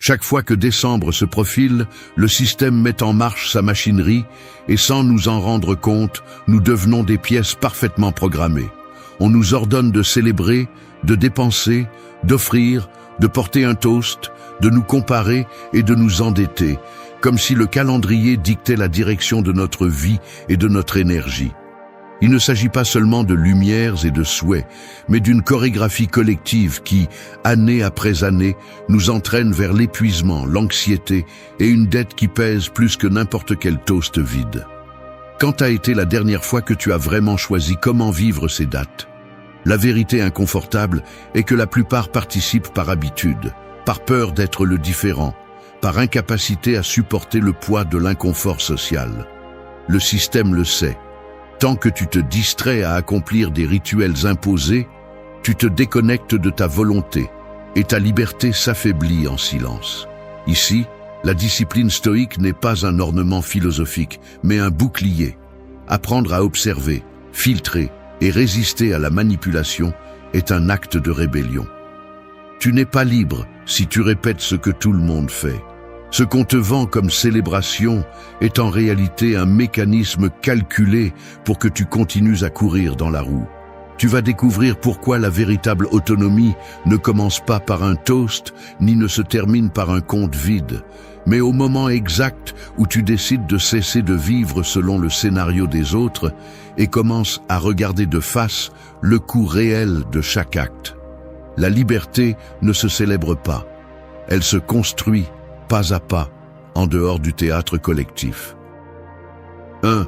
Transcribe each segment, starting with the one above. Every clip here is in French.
Chaque fois que décembre se profile, le système met en marche sa machinerie et sans nous en rendre compte, nous devenons des pièces parfaitement programmées. On nous ordonne de célébrer, de dépenser, d'offrir, de porter un toast, de nous comparer et de nous endetter, comme si le calendrier dictait la direction de notre vie et de notre énergie. Il ne s'agit pas seulement de lumières et de souhaits, mais d'une chorégraphie collective qui, année après année, nous entraîne vers l'épuisement, l'anxiété et une dette qui pèse plus que n'importe quel toast vide. Quand a été la dernière fois que tu as vraiment choisi comment vivre ces dates? La vérité inconfortable est que la plupart participent par habitude, par peur d'être le différent, par incapacité à supporter le poids de l'inconfort social. Le système le sait. Tant que tu te distrais à accomplir des rituels imposés, tu te déconnectes de ta volonté et ta liberté s'affaiblit en silence. Ici, la discipline stoïque n'est pas un ornement philosophique, mais un bouclier. Apprendre à observer, filtrer et résister à la manipulation est un acte de rébellion. Tu n'es pas libre si tu répètes ce que tout le monde fait. Ce qu'on te vend comme célébration est en réalité un mécanisme calculé pour que tu continues à courir dans la roue. Tu vas découvrir pourquoi la véritable autonomie ne commence pas par un toast, ni ne se termine par un compte vide, mais au moment exact où tu décides de cesser de vivre selon le scénario des autres et commences à regarder de face le coût réel de chaque acte. La liberté ne se célèbre pas, elle se construit pas à pas, en dehors du théâtre collectif. 1.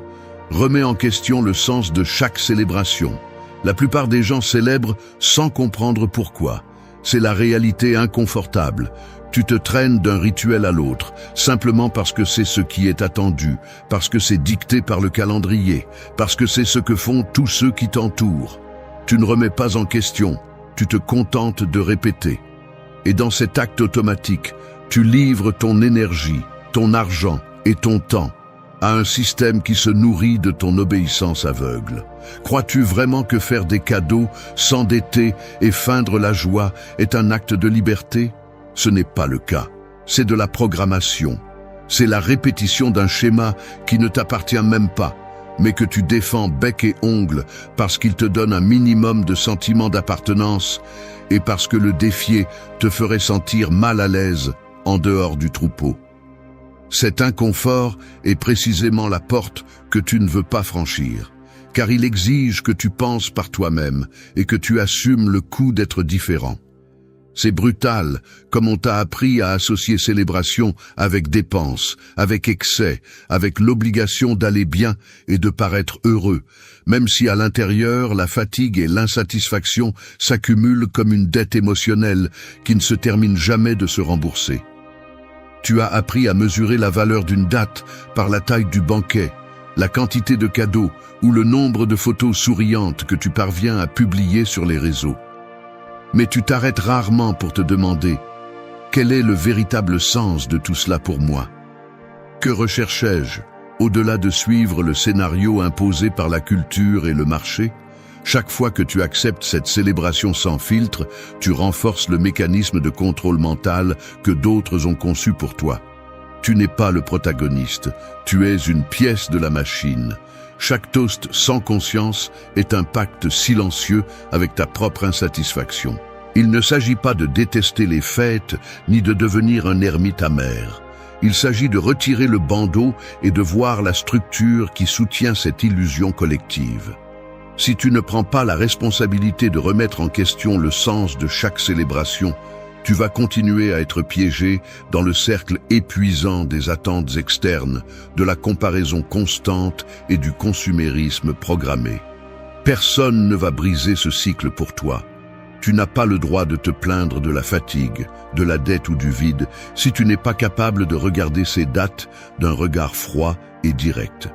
Remets en question le sens de chaque célébration. La plupart des gens célèbrent sans comprendre pourquoi. C'est la réalité inconfortable. Tu te traînes d'un rituel à l'autre, simplement parce que c'est ce qui est attendu, parce que c'est dicté par le calendrier, parce que c'est ce que font tous ceux qui t'entourent. Tu ne remets pas en question, tu te contentes de répéter. Et dans cet acte automatique, tu livres ton énergie, ton argent et ton temps à un système qui se nourrit de ton obéissance aveugle. Crois-tu vraiment que faire des cadeaux, s'endetter et feindre la joie est un acte de liberté? Ce n'est pas le cas. C'est de la programmation. C'est la répétition d'un schéma qui ne t'appartient même pas, mais que tu défends bec et ongle parce qu'il te donne un minimum de sentiment d'appartenance et parce que le défier te ferait sentir mal à l'aise en dehors du troupeau. Cet inconfort est précisément la porte que tu ne veux pas franchir, car il exige que tu penses par toi-même et que tu assumes le coût d'être différent. C'est brutal, comme on t'a appris à associer célébration avec dépense, avec excès, avec l'obligation d'aller bien et de paraître heureux, même si à l'intérieur, la fatigue et l'insatisfaction s'accumulent comme une dette émotionnelle qui ne se termine jamais de se rembourser. Tu as appris à mesurer la valeur d'une date par la taille du banquet, la quantité de cadeaux ou le nombre de photos souriantes que tu parviens à publier sur les réseaux. Mais tu t'arrêtes rarement pour te demander « Quel est le véritable sens de tout cela pour moi ?» Que recherchais-je, au-delà de suivre le scénario imposé par la culture et le marché? Chaque fois que tu acceptes cette célébration sans filtre, tu renforces le mécanisme de contrôle mental que d'autres ont conçu pour toi. Tu n'es pas le protagoniste, tu es une pièce de la machine. Chaque toast sans conscience est un pacte silencieux avec ta propre insatisfaction. Il ne s'agit pas de détester les fêtes, ni de devenir un ermite amer. Il s'agit de retirer le bandeau et de voir la structure qui soutient cette illusion collective. Si tu ne prends pas la responsabilité de remettre en question le sens de chaque célébration, tu vas continuer à être piégé dans le cercle épuisant des attentes externes, de la comparaison constante et du consumérisme programmé. Personne ne va briser ce cycle pour toi. Tu n'as pas le droit de te plaindre de la fatigue, de la dette ou du vide si tu n'es pas capable de regarder ces dates d'un regard froid et direct.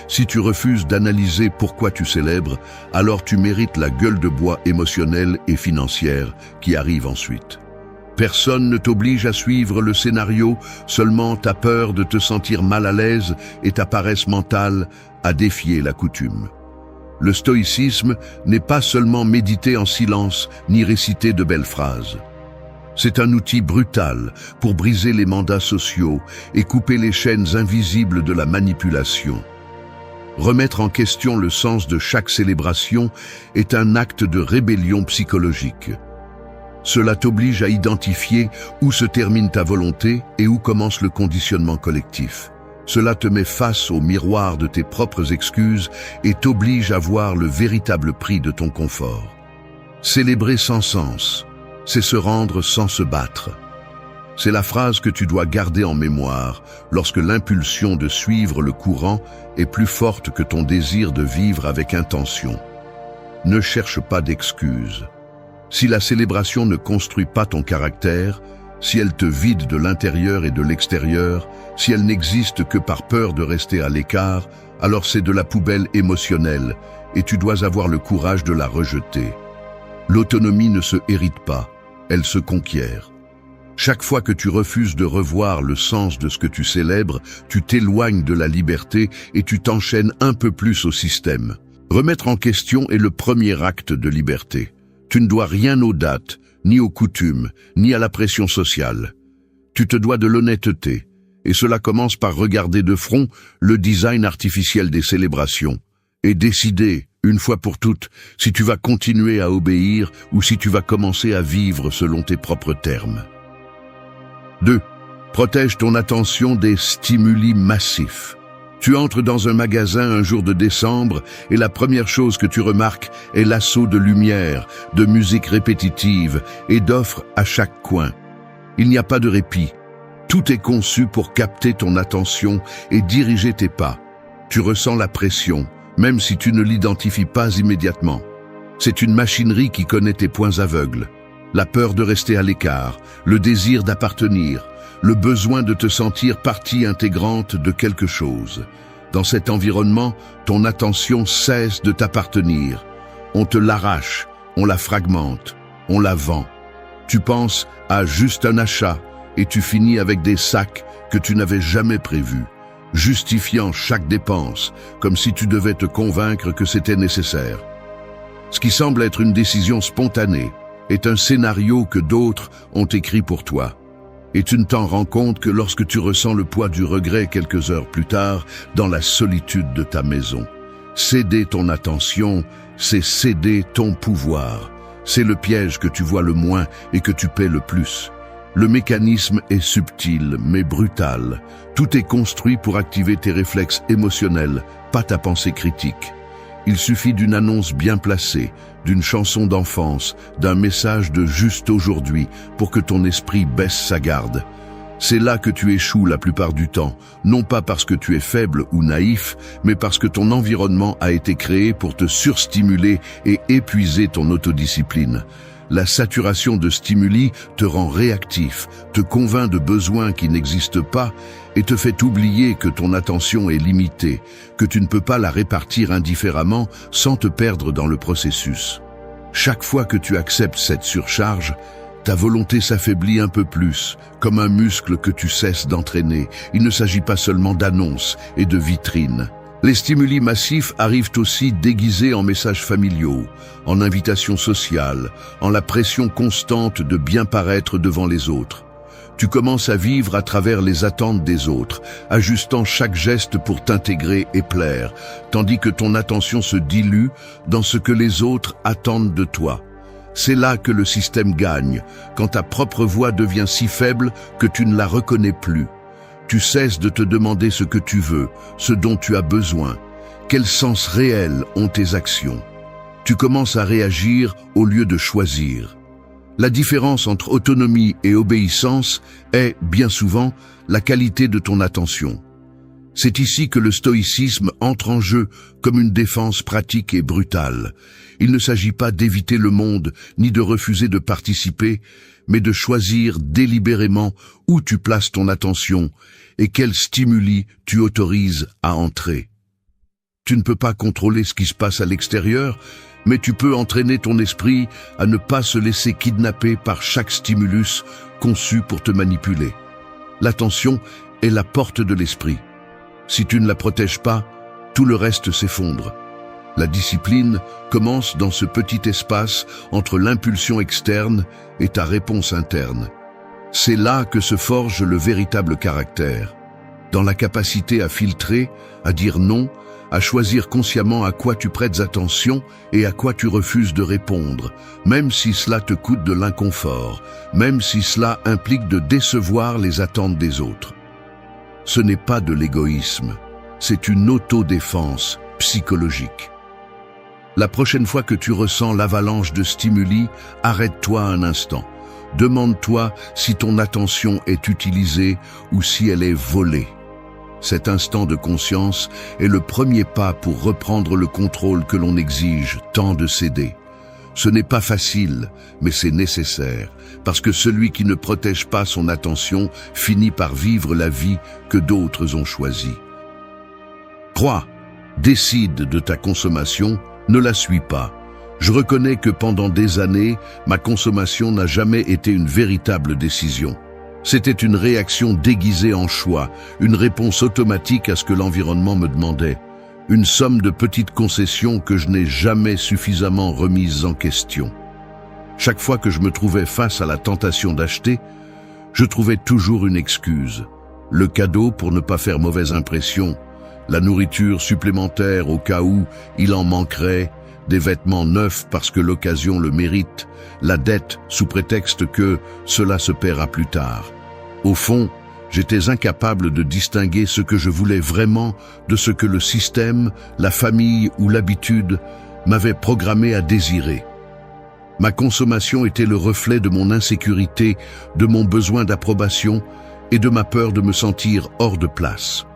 Si tu refuses d'analyser pourquoi tu célèbres, alors tu mérites la gueule de bois émotionnelle et financière qui arrive ensuite. Personne ne t'oblige à suivre le scénario, seulement ta peur de te sentir mal à l'aise et ta paresse mentale à défier la coutume. Le stoïcisme n'est pas seulement méditer en silence ni réciter de belles phrases. C'est un outil brutal pour briser les mandats sociaux et couper les chaînes invisibles de la manipulation. Remettre en question le sens de chaque célébration est un acte de rébellion psychologique. Cela t'oblige à identifier où se termine ta volonté et où commence le conditionnement collectif. Cela te met face au miroir de tes propres excuses et t'oblige à voir le véritable prix de ton confort. Célébrer sans sens, c'est se rendre sans se battre. C'est la phrase que tu dois garder en mémoire lorsque l'impulsion de suivre le courant est plus forte que ton désir de vivre avec intention. Ne cherche pas d'excuses. Si la célébration ne construit pas ton caractère, si elle te vide de l'intérieur et de l'extérieur, si elle n'existe que par peur de rester à l'écart, alors c'est de la poubelle émotionnelle et tu dois avoir le courage de la rejeter. L'autonomie ne se hérite pas, elle se conquiert. Chaque fois que tu refuses de revoir le sens de ce que tu célèbres, tu t'éloignes de la liberté et tu t'enchaînes un peu plus au système. Remettre en question est le premier acte de liberté. Tu ne dois rien aux dates, ni aux coutumes, ni à la pression sociale. Tu te dois de l'honnêteté, et cela commence par regarder de front le design artificiel des célébrations, et décider, une fois pour toutes, si tu vas continuer à obéir ou si tu vas commencer à vivre selon tes propres termes. 2. Protège ton attention des stimuli massifs. Tu entres dans un magasin un jour de décembre et la première chose que tu remarques est l'assaut de lumière, de musique répétitive et d'offres à chaque coin. Il n'y a pas de répit. Tout est conçu pour capter ton attention et diriger tes pas. Tu ressens la pression, même si tu ne l'identifies pas immédiatement. C'est une machinerie qui connaît tes points aveugles. La peur de rester à l'écart, le désir d'appartenir, le besoin de te sentir partie intégrante de quelque chose. Dans cet environnement, ton attention cesse de t'appartenir. On te l'arrache, on la fragmente, on la vend. Tu penses à juste un achat et tu finis avec des sacs que tu n'avais jamais prévus, justifiant chaque dépense, comme si tu devais te convaincre que c'était nécessaire. Ce qui semble être une décision spontanée est un scénario que d'autres ont écrit pour toi. Et tu ne t'en rends compte que lorsque tu ressens le poids du regret quelques heures plus tard, dans la solitude de ta maison. Céder ton attention, c'est céder ton pouvoir. C'est le piège que tu vois le moins et que tu paies le plus. Le mécanisme est subtil, mais brutal. Tout est construit pour activer tes réflexes émotionnels, pas ta pensée critique. Il suffit d'une annonce bien placée, d'une chanson d'enfance, d'un message de juste aujourd'hui pour que ton esprit baisse sa garde. C'est là que tu échoues la plupart du temps, non pas parce que tu es faible ou naïf, mais parce que ton environnement a été créé pour te surstimuler et épuiser ton autodiscipline. La saturation de stimuli te rend réactif, te convainc de besoins qui n'existent pas et te fait oublier que ton attention est limitée, que tu ne peux pas la répartir indifféremment sans te perdre dans le processus. Chaque fois que tu acceptes cette surcharge, ta volonté s'affaiblit un peu plus, comme un muscle que tu cesses d'entraîner. Il ne s'agit pas seulement d'annonces et de vitrines. Les stimuli massifs arrivent aussi déguisés en messages familiaux, en invitations sociales, en la pression constante de bien paraître devant les autres. Tu commences à vivre à travers les attentes des autres, ajustant chaque geste pour t'intégrer et plaire, tandis que ton attention se dilue dans ce que les autres attendent de toi. C'est là que le système gagne, quand ta propre voix devient si faible que tu ne la reconnais plus. Tu cesses de te demander ce que tu veux, ce dont tu as besoin. Quel sens réel ont tes actions? Tu commences à réagir au lieu de choisir. La différence entre autonomie et obéissance est, bien souvent, la qualité de ton attention. C'est ici que le stoïcisme entre en jeu comme une défense pratique et brutale. Il ne s'agit pas d'éviter le monde, ni de refuser de participer, mais de choisir délibérément où tu places ton attention et quels stimuli tu autorises à entrer. Tu ne peux pas contrôler ce qui se passe à l'extérieur, mais tu peux entraîner ton esprit à ne pas se laisser kidnapper par chaque stimulus conçu pour te manipuler. L'attention est la porte de l'esprit. Si tu ne la protèges pas, tout le reste s'effondre. La discipline commence dans ce petit espace entre l'impulsion externe et ta réponse interne. C'est là que se forge le véritable caractère, dans la capacité à filtrer, à dire non, à choisir consciemment à quoi tu prêtes attention et à quoi tu refuses de répondre, même si cela te coûte de l'inconfort, même si cela implique de décevoir les attentes des autres. Ce n'est pas de l'égoïsme, c'est une autodéfense psychologique. La prochaine fois que tu ressens l'avalanche de stimuli, arrête-toi un instant. Demande-toi si ton attention est utilisée ou si elle est volée. Cet instant de conscience est le premier pas pour reprendre le contrôle que l'on exige tant de céder. Ce n'est pas facile, mais c'est nécessaire, parce que celui qui ne protège pas son attention finit par vivre la vie que d'autres ont choisie. 3. Décide de ta consommation, ne la suis pas. Je reconnais que pendant des années, ma consommation n'a jamais été une véritable décision. C'était une réaction déguisée en choix, une réponse automatique à ce que l'environnement me demandait. Une somme de petites concessions que je n'ai jamais suffisamment remises en question. Chaque fois que je me trouvais face à la tentation d'acheter, je trouvais toujours une excuse. Le cadeau pour ne pas faire mauvaise impression, la nourriture supplémentaire au cas où il en manquerait, des vêtements neufs parce que l'occasion le mérite, la dette sous prétexte que cela se paiera plus tard. Au fond, j'étais incapable de distinguer ce que je voulais vraiment de ce que le système, la famille ou l'habitude m'avaient programmé à désirer. Ma consommation était le reflet de mon insécurité, de mon besoin d'approbation et de ma peur de me sentir hors de place.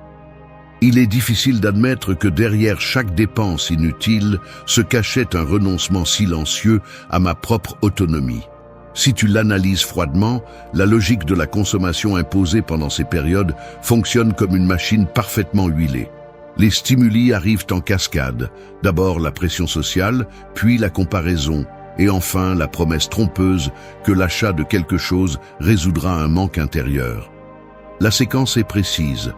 Il est difficile d'admettre que derrière chaque dépense inutile se cachait un renoncement silencieux à ma propre autonomie. Si tu l'analyses froidement, la logique de la consommation imposée pendant ces périodes fonctionne comme une machine parfaitement huilée. Les stimuli arrivent en cascade, d'abord la pression sociale, puis la comparaison, et enfin la promesse trompeuse que l'achat de quelque chose résoudra un manque intérieur. La séquence est précise.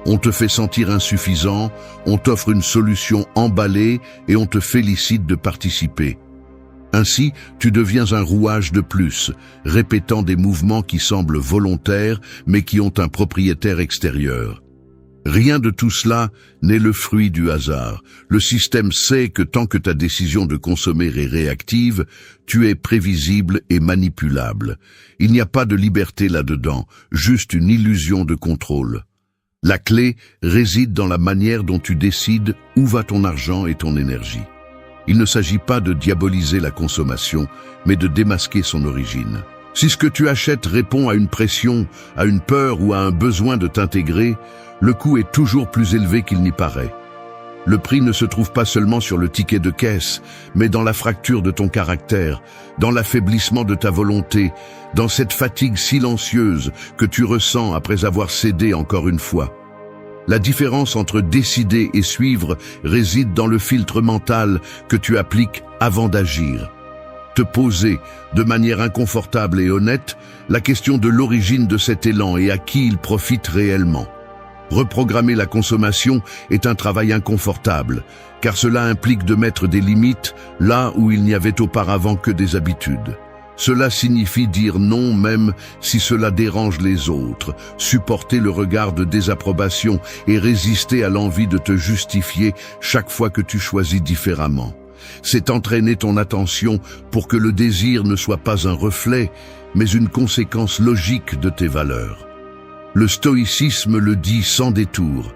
On te fait sentir insuffisant, on t'offre une solution emballée et on te félicite de participer. Ainsi, tu deviens un rouage de plus, répétant des mouvements qui semblent volontaires mais qui ont un propriétaire extérieur. Rien de tout cela n'est le fruit du hasard. Le système sait que tant que ta décision de consommer est réactive, tu es prévisible et manipulable. Il n'y a pas de liberté là-dedans, juste une illusion de contrôle. La clé réside dans la manière dont tu décides où va ton argent et ton énergie. Il ne s'agit pas de diaboliser la consommation, mais de démasquer son origine. Si ce que tu achètes répond à une pression, à une peur ou à un besoin de t'intégrer, le coût est toujours plus élevé qu'il n'y paraît. Le prix ne se trouve pas seulement sur le ticket de caisse, mais dans la fracture de ton caractère, dans l'affaiblissement de ta volonté, dans cette fatigue silencieuse que tu ressens après avoir cédé encore une fois. La différence entre décider et suivre réside dans le filtre mental que tu appliques avant d'agir. Te poser, de manière inconfortable et honnête, la question de l'origine de cet élan et à qui il profite réellement. Reprogrammer la consommation est un travail inconfortable, car cela implique de mettre des limites là où il n'y avait auparavant que des habitudes. Cela signifie dire non même si cela dérange les autres, supporter le regard de désapprobation et résister à l'envie de te justifier chaque fois que tu choisis différemment. C'est entraîner ton attention pour que le désir ne soit pas un reflet, mais une conséquence logique de tes valeurs. Le stoïcisme le dit sans détour.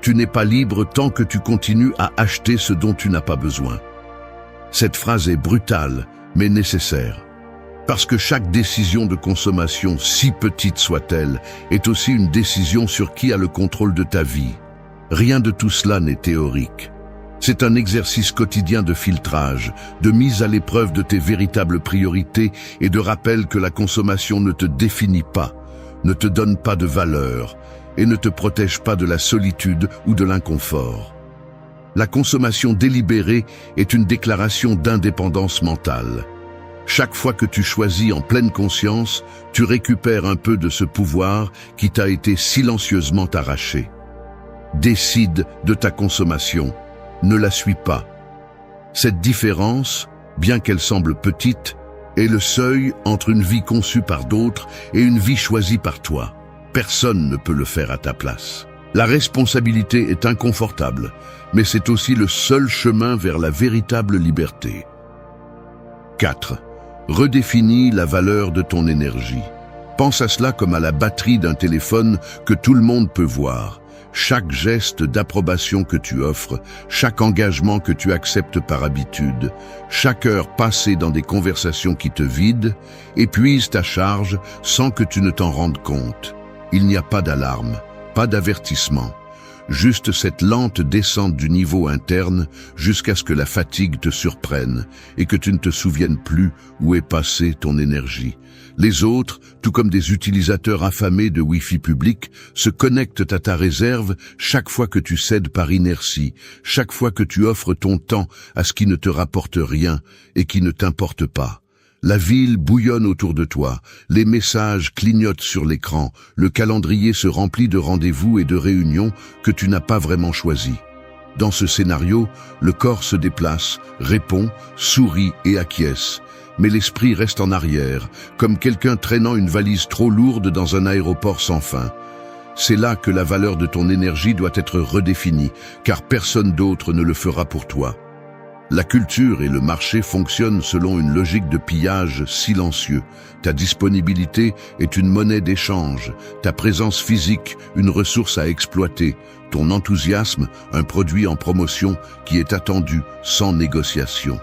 Tu n'es pas libre tant que tu continues à acheter ce dont tu n'as pas besoin. Cette phrase est brutale, mais nécessaire. Parce que chaque décision de consommation, si petite soit-elle, est aussi une décision sur qui a le contrôle de ta vie. Rien de tout cela n'est théorique. C'est un exercice quotidien de filtrage, de mise à l'épreuve de tes véritables priorités et de rappel que la consommation ne te définit pas, ne te donne pas de valeur et ne te protège pas de la solitude ou de l'inconfort. La consommation délibérée est une déclaration d'indépendance mentale. Chaque fois que tu choisis en pleine conscience, tu récupères un peu de ce pouvoir qui t'a été silencieusement arraché. Décide de ta consommation, ne la suis pas. Cette différence, bien qu'elle semble petite, est le seuil entre une vie conçue par d'autres et une vie choisie par toi. Personne ne peut le faire à ta place. La responsabilité est inconfortable, mais c'est aussi le seul chemin vers la véritable liberté. 4. Redéfinis la valeur de ton énergie. Pense à cela comme à la batterie d'un téléphone que tout le monde peut voir. Chaque geste d'approbation que tu offres, chaque engagement que tu acceptes par habitude, chaque heure passée dans des conversations qui te vident, épuise ta charge sans que tu ne t'en rendes compte. Il n'y a pas d'alarme, pas d'avertissement, juste cette lente descente du niveau interne jusqu'à ce que la fatigue te surprenne et que tu ne te souviennes plus où est passée ton énergie. Les autres, tout comme des utilisateurs affamés de Wi-Fi public, se connectent à ta réserve chaque fois que tu cèdes par inertie, chaque fois que tu offres ton temps à ce qui ne te rapporte rien et qui ne t'importe pas. La ville bouillonne autour de toi, les messages clignotent sur l'écran, le calendrier se remplit de rendez-vous et de réunions que tu n'as pas vraiment choisis. Dans ce scénario, le corps se déplace, répond, sourit et acquiesce. Mais l'esprit reste en arrière, comme quelqu'un traînant une valise trop lourde dans un aéroport sans fin. C'est là que la valeur de ton énergie doit être redéfinie, car personne d'autre ne le fera pour toi. La culture et le marché fonctionnent selon une logique de pillage silencieux. Ta disponibilité est une monnaie d'échange, ta présence physique une ressource à exploiter, ton enthousiasme un produit en promotion qui est attendu sans négociation.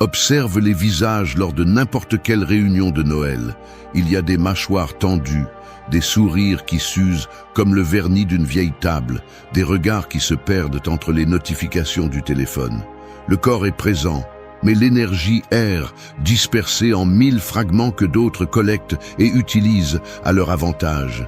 Observe les visages lors de n'importe quelle réunion de Noël. Il y a des mâchoires tendues, des sourires qui s'usent comme le vernis d'une vieille table, des regards qui se perdent entre les notifications du téléphone. Le corps est présent, mais l'énergie erre, dispersée en 1000 fragments que d'autres collectent et utilisent à leur avantage.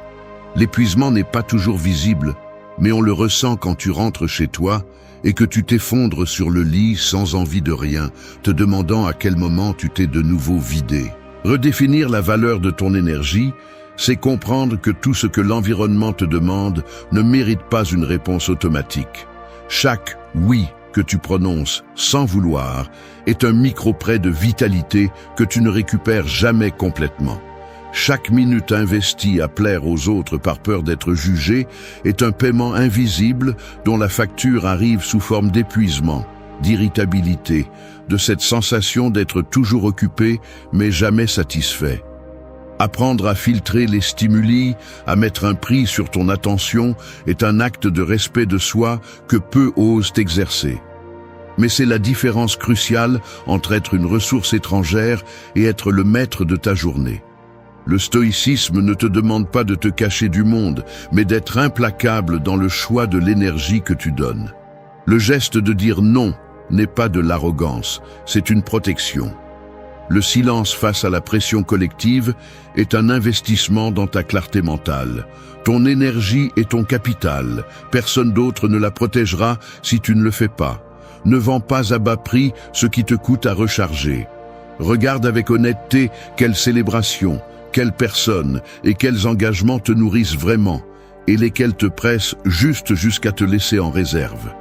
L'épuisement n'est pas toujours visible, mais on le ressent quand tu rentres chez toi et que tu t'effondres sur le lit sans envie de rien, te demandant à quel moment tu t'es de nouveau vidé. Redéfinir la valeur de ton énergie, c'est comprendre que tout ce que l'environnement te demande ne mérite pas une réponse automatique. Chaque « oui » que tu prononces sans vouloir est un micro-prêt de vitalité que tu ne récupères jamais complètement. Chaque minute investie à plaire aux autres par peur d'être jugé est un paiement invisible dont la facture arrive sous forme d'épuisement, d'irritabilité, de cette sensation d'être toujours occupé mais jamais satisfait. Apprendre à filtrer les stimuli, à mettre un prix sur ton attention est un acte de respect de soi que peu osent exercer. Mais c'est la différence cruciale entre être une ressource étrangère et être le maître de ta journée. Le stoïcisme ne te demande pas de te cacher du monde, mais d'être implacable dans le choix de l'énergie que tu donnes. Le geste de dire non n'est pas de l'arrogance, c'est une protection. Le silence face à la pression collective est un investissement dans ta clarté mentale. Ton énergie est ton capital, personne d'autre ne la protégera si tu ne le fais pas. Ne vends pas à bas prix ce qui te coûte à recharger. Regarde avec honnêteté quelle célébration, quelles personnes et quels engagements te nourrissent vraiment et lesquels te pressent juste jusqu'à te laisser en réserve.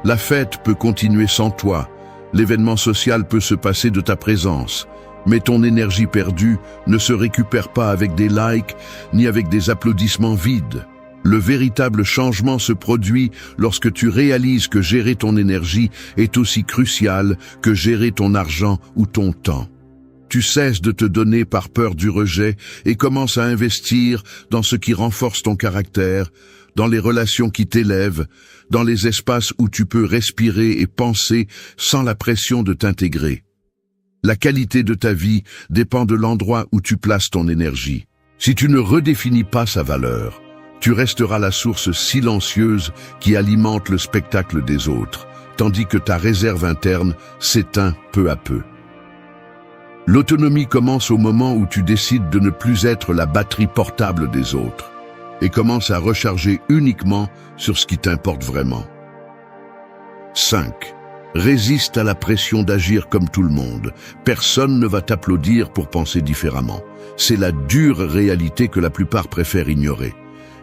La fête peut continuer sans toi, l'événement social peut se passer de ta présence, mais ton énergie perdue ne se récupère pas avec des likes ni avec des applaudissements vides. Le véritable changement se produit lorsque tu réalises que gérer ton énergie est aussi crucial que gérer ton argent ou ton temps. Tu cesses de te donner par peur du rejet et commences à investir dans ce qui renforce ton caractère, dans les relations qui t'élèvent, dans les espaces où tu peux respirer et penser sans la pression de t'intégrer. La qualité de ta vie dépend de l'endroit où tu places ton énergie. Si tu ne redéfinis pas sa valeur, tu resteras la source silencieuse qui alimente le spectacle des autres, tandis que ta réserve interne s'éteint peu à peu. L'autonomie commence au moment où tu décides de ne plus être la batterie portable des autres et commences à recharger uniquement sur ce qui t'importe vraiment. 5. Résiste à la pression d'agir comme tout le monde. Personne ne va t'applaudir pour penser différemment. C'est la dure réalité que la plupart préfèrent ignorer.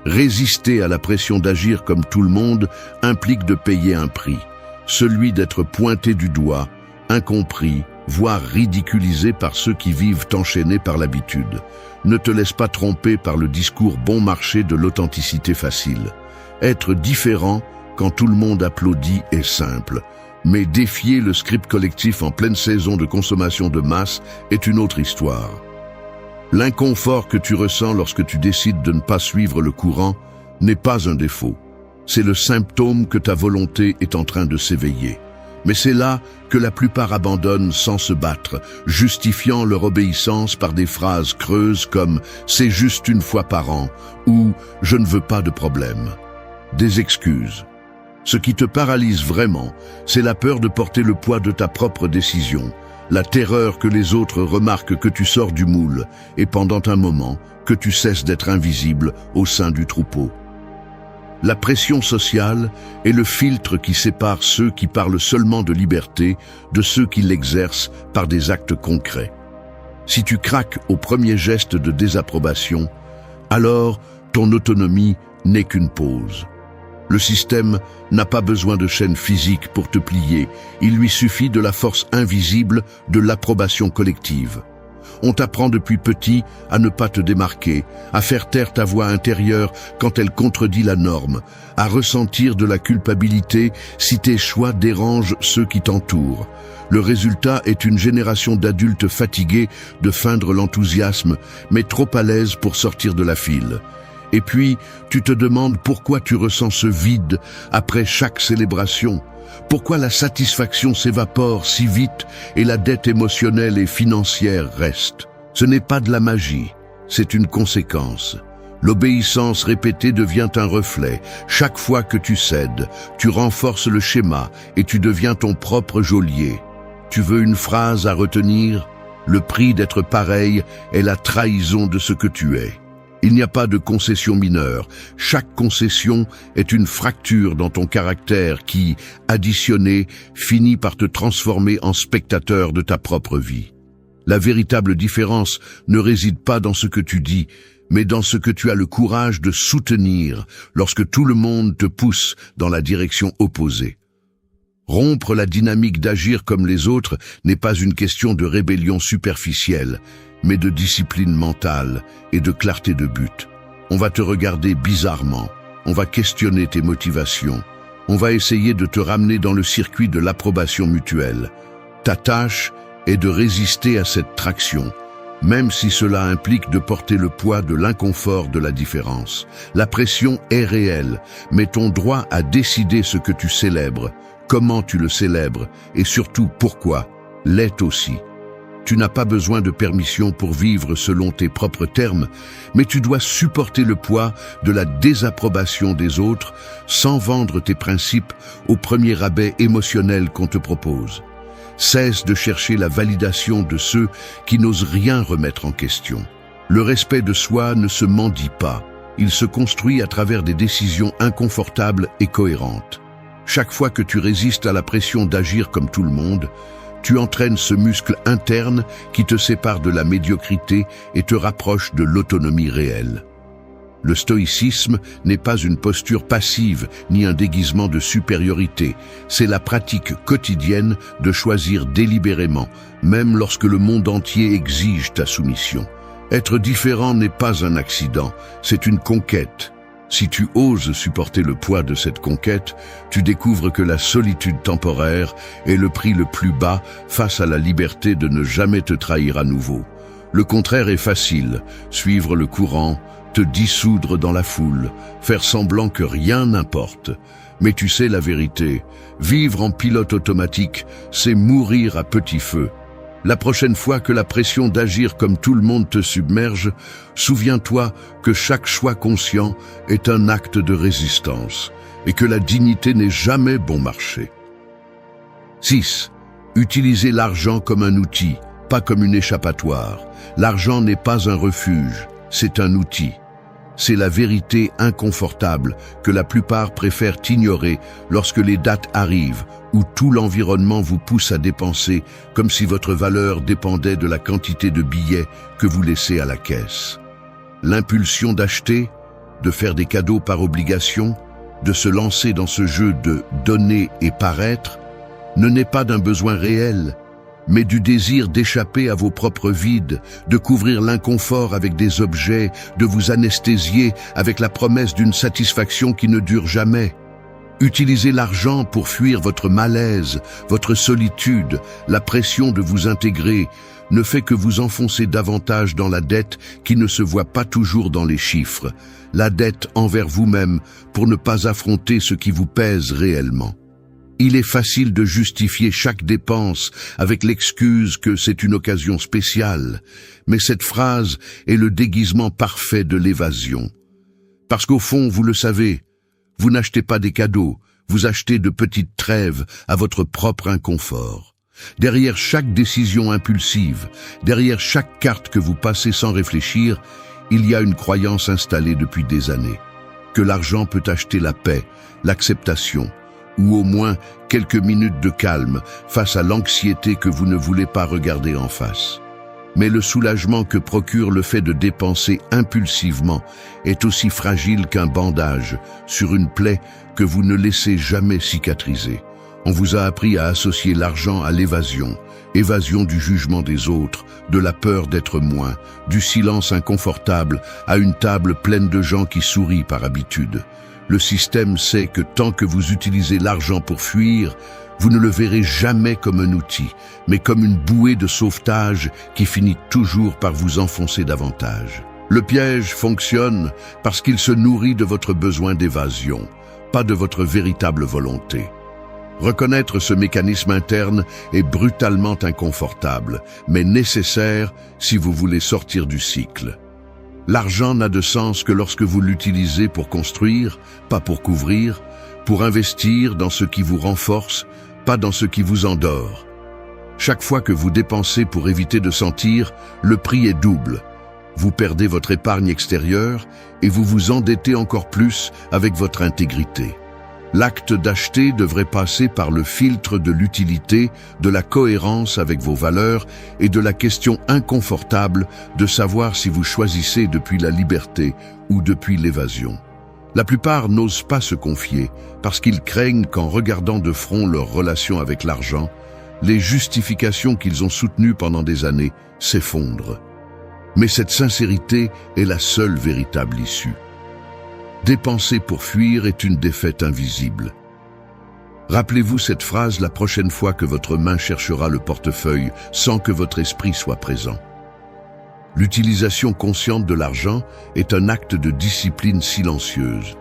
Résister à la pression d'agir comme tout le monde implique de payer un prix, celui d'être pointé du doigt incompris, voire ridiculisé par ceux qui vivent enchaînés par l'habitude. Ne te laisse pas tromper par le discours bon marché de l'authenticité facile. Être différent quand tout le monde applaudit est simple, mais défier le script collectif en pleine saison de consommation de masse est une autre histoire. L'inconfort que tu ressens lorsque tu décides de ne pas suivre le courant n'est pas un défaut. C'est le symptôme que ta volonté est en train de s'éveiller. Mais c'est là que la plupart abandonnent sans se battre, justifiant leur obéissance par des phrases creuses comme « c'est juste une fois par an » ou « je ne veux pas de problème ». Des excuses. Ce qui te paralyse vraiment, c'est la peur de porter le poids de ta propre décision, la terreur que les autres remarquent que tu sors du moule et pendant un moment que tu cesses d'être invisible au sein du troupeau. La pression sociale est le filtre qui sépare ceux qui parlent seulement de liberté de ceux qui l'exercent par des actes concrets. Si tu craques au premier geste de désapprobation, alors ton autonomie n'est qu'une pause. Le système n'a pas besoin de chaîne physique pour te plier, il lui suffit de la force invisible de l'approbation collective. On t'apprend depuis petit à ne pas te démarquer, à faire taire ta voix intérieure quand elle contredit la norme, à ressentir de la culpabilité si tes choix dérangent ceux qui t'entourent. Le résultat est une génération d'adultes fatigués de feindre l'enthousiasme, mais trop à l'aise pour sortir de la file. Et puis, tu te demandes pourquoi tu ressens ce vide après chaque célébration. Pourquoi la satisfaction s'évapore si vite et la dette émotionnelle et financière reste? Ce n'est pas de la magie, c'est une conséquence. L'obéissance répétée devient un reflet. Chaque fois que tu cèdes, tu renforces le schéma et tu deviens ton propre geôlier. Tu veux une phrase à retenir? Le prix d'être pareil est la trahison de ce que tu es. Il n'y a pas de concession mineure. Chaque concession est une fracture dans ton caractère qui, additionnée, finit par te transformer en spectateur de ta propre vie. La véritable différence ne réside pas dans ce que tu dis, mais dans ce que tu as le courage de soutenir lorsque tout le monde te pousse dans la direction opposée. Rompre la dynamique d'agir comme les autres n'est pas une question de rébellion superficielle, mais de discipline mentale et de clarté de but. On va te regarder bizarrement, on va questionner tes motivations, on va essayer de te ramener dans le circuit de l'approbation mutuelle. Ta tâche est de résister à cette traction, même si cela implique de porter le poids de l'inconfort de la différence. La pression est réelle, mais ton droit à décider ce que tu célèbres, comment tu le célèbres et surtout pourquoi, l'est aussi. Tu n'as pas besoin de permission pour vivre selon tes propres termes, mais tu dois supporter le poids de la désapprobation des autres sans vendre tes principes au premier rabais émotionnel qu'on te propose. Cesse de chercher la validation de ceux qui n'osent rien remettre en question. Le respect de soi ne se mendie pas, il se construit à travers des décisions inconfortables et cohérentes. Chaque fois que tu résistes à la pression d'agir comme tout le monde, tu entraînes ce muscle interne qui te sépare de la médiocrité et te rapproche de l'autonomie réelle. Le stoïcisme n'est pas une posture passive ni un déguisement de supériorité, c'est la pratique quotidienne de choisir délibérément, même lorsque le monde entier exige ta soumission. Être différent n'est pas un accident, c'est une conquête. Si tu oses supporter le poids de cette conquête, tu découvres que la solitude temporaire est le prix le plus bas face à la liberté de ne jamais te trahir à nouveau. Le contraire est facile, suivre le courant, te dissoudre dans la foule, faire semblant que rien n'importe. Mais tu sais la vérité, vivre en pilote automatique, c'est mourir à petit feu. La prochaine fois que la pression d'agir comme tout le monde te submerge, souviens-toi que chaque choix conscient est un acte de résistance et que la dignité n'est jamais bon marché. 6. Utilisez l'argent comme un outil, pas comme une échappatoire. L'argent n'est pas un refuge, c'est un outil. C'est la vérité inconfortable que la plupart préfèrent ignorer lorsque les dates arrivent, où tout l'environnement vous pousse à dépenser comme si votre valeur dépendait de la quantité de billets que vous laissez à la caisse. L'impulsion d'acheter, de faire des cadeaux par obligation, de se lancer dans ce jeu de donner et paraître, ne naît pas d'un besoin réel, mais du désir d'échapper à vos propres vides, de couvrir l'inconfort avec des objets, de vous anesthésier avec la promesse d'une satisfaction qui ne dure jamais. Utilisez l'argent pour fuir votre malaise, votre solitude, la pression de vous intégrer, ne fait que vous enfoncer davantage dans la dette qui ne se voit pas toujours dans les chiffres, la dette envers vous-même pour ne pas affronter ce qui vous pèse réellement. Il est facile de justifier chaque dépense avec l'excuse que c'est une occasion spéciale, mais cette phrase est le déguisement parfait de l'évasion. Parce qu'au fond, vous le savez, vous n'achetez pas des cadeaux, vous achetez de petites trêves à votre propre inconfort. Derrière chaque décision impulsive, derrière chaque carte que vous passez sans réfléchir, il y a une croyance installée depuis des années, que l'argent peut acheter la paix, l'acceptation, ou au moins quelques minutes de calme face à l'anxiété que vous ne voulez pas regarder en face. Mais le soulagement que procure le fait de dépenser impulsivement est aussi fragile qu'un bandage sur une plaie que vous ne laissez jamais cicatriser. On vous a appris à associer l'argent à l'évasion, évasion du jugement des autres, de la peur d'être moins, du silence inconfortable à une table pleine de gens qui sourient par habitude. Le système sait que tant que vous utilisez l'argent pour fuir, vous ne le verrez jamais comme un outil, mais comme une bouée de sauvetage qui finit toujours par vous enfoncer davantage. Le piège fonctionne parce qu'il se nourrit de votre besoin d'évasion, pas de votre véritable volonté. Reconnaître ce mécanisme interne est brutalement inconfortable, mais nécessaire si vous voulez sortir du cycle. L'argent n'a de sens que lorsque vous l'utilisez pour construire, pas pour couvrir, pour investir dans ce qui vous renforce, pas dans ce qui vous endort. Chaque fois que vous dépensez pour éviter de sentir, le prix est double. Vous perdez votre épargne extérieure et vous vous endettez encore plus avec votre intégrité. L'acte d'acheter devrait passer par le filtre de l'utilité, de la cohérence avec vos valeurs et de la question inconfortable de savoir si vous choisissez depuis la liberté ou depuis l'évasion. La plupart n'osent pas se confier parce qu'ils craignent qu'en regardant de front leur relation avec l'argent, les justifications qu'ils ont soutenues pendant des années s'effondrent. Mais cette sincérité est la seule véritable issue. Dépenser pour fuir est une défaite invisible. Rappelez-vous cette phrase la prochaine fois que votre main cherchera le portefeuille sans que votre esprit soit présent. L'utilisation consciente de l'argent est un acte de discipline silencieuse.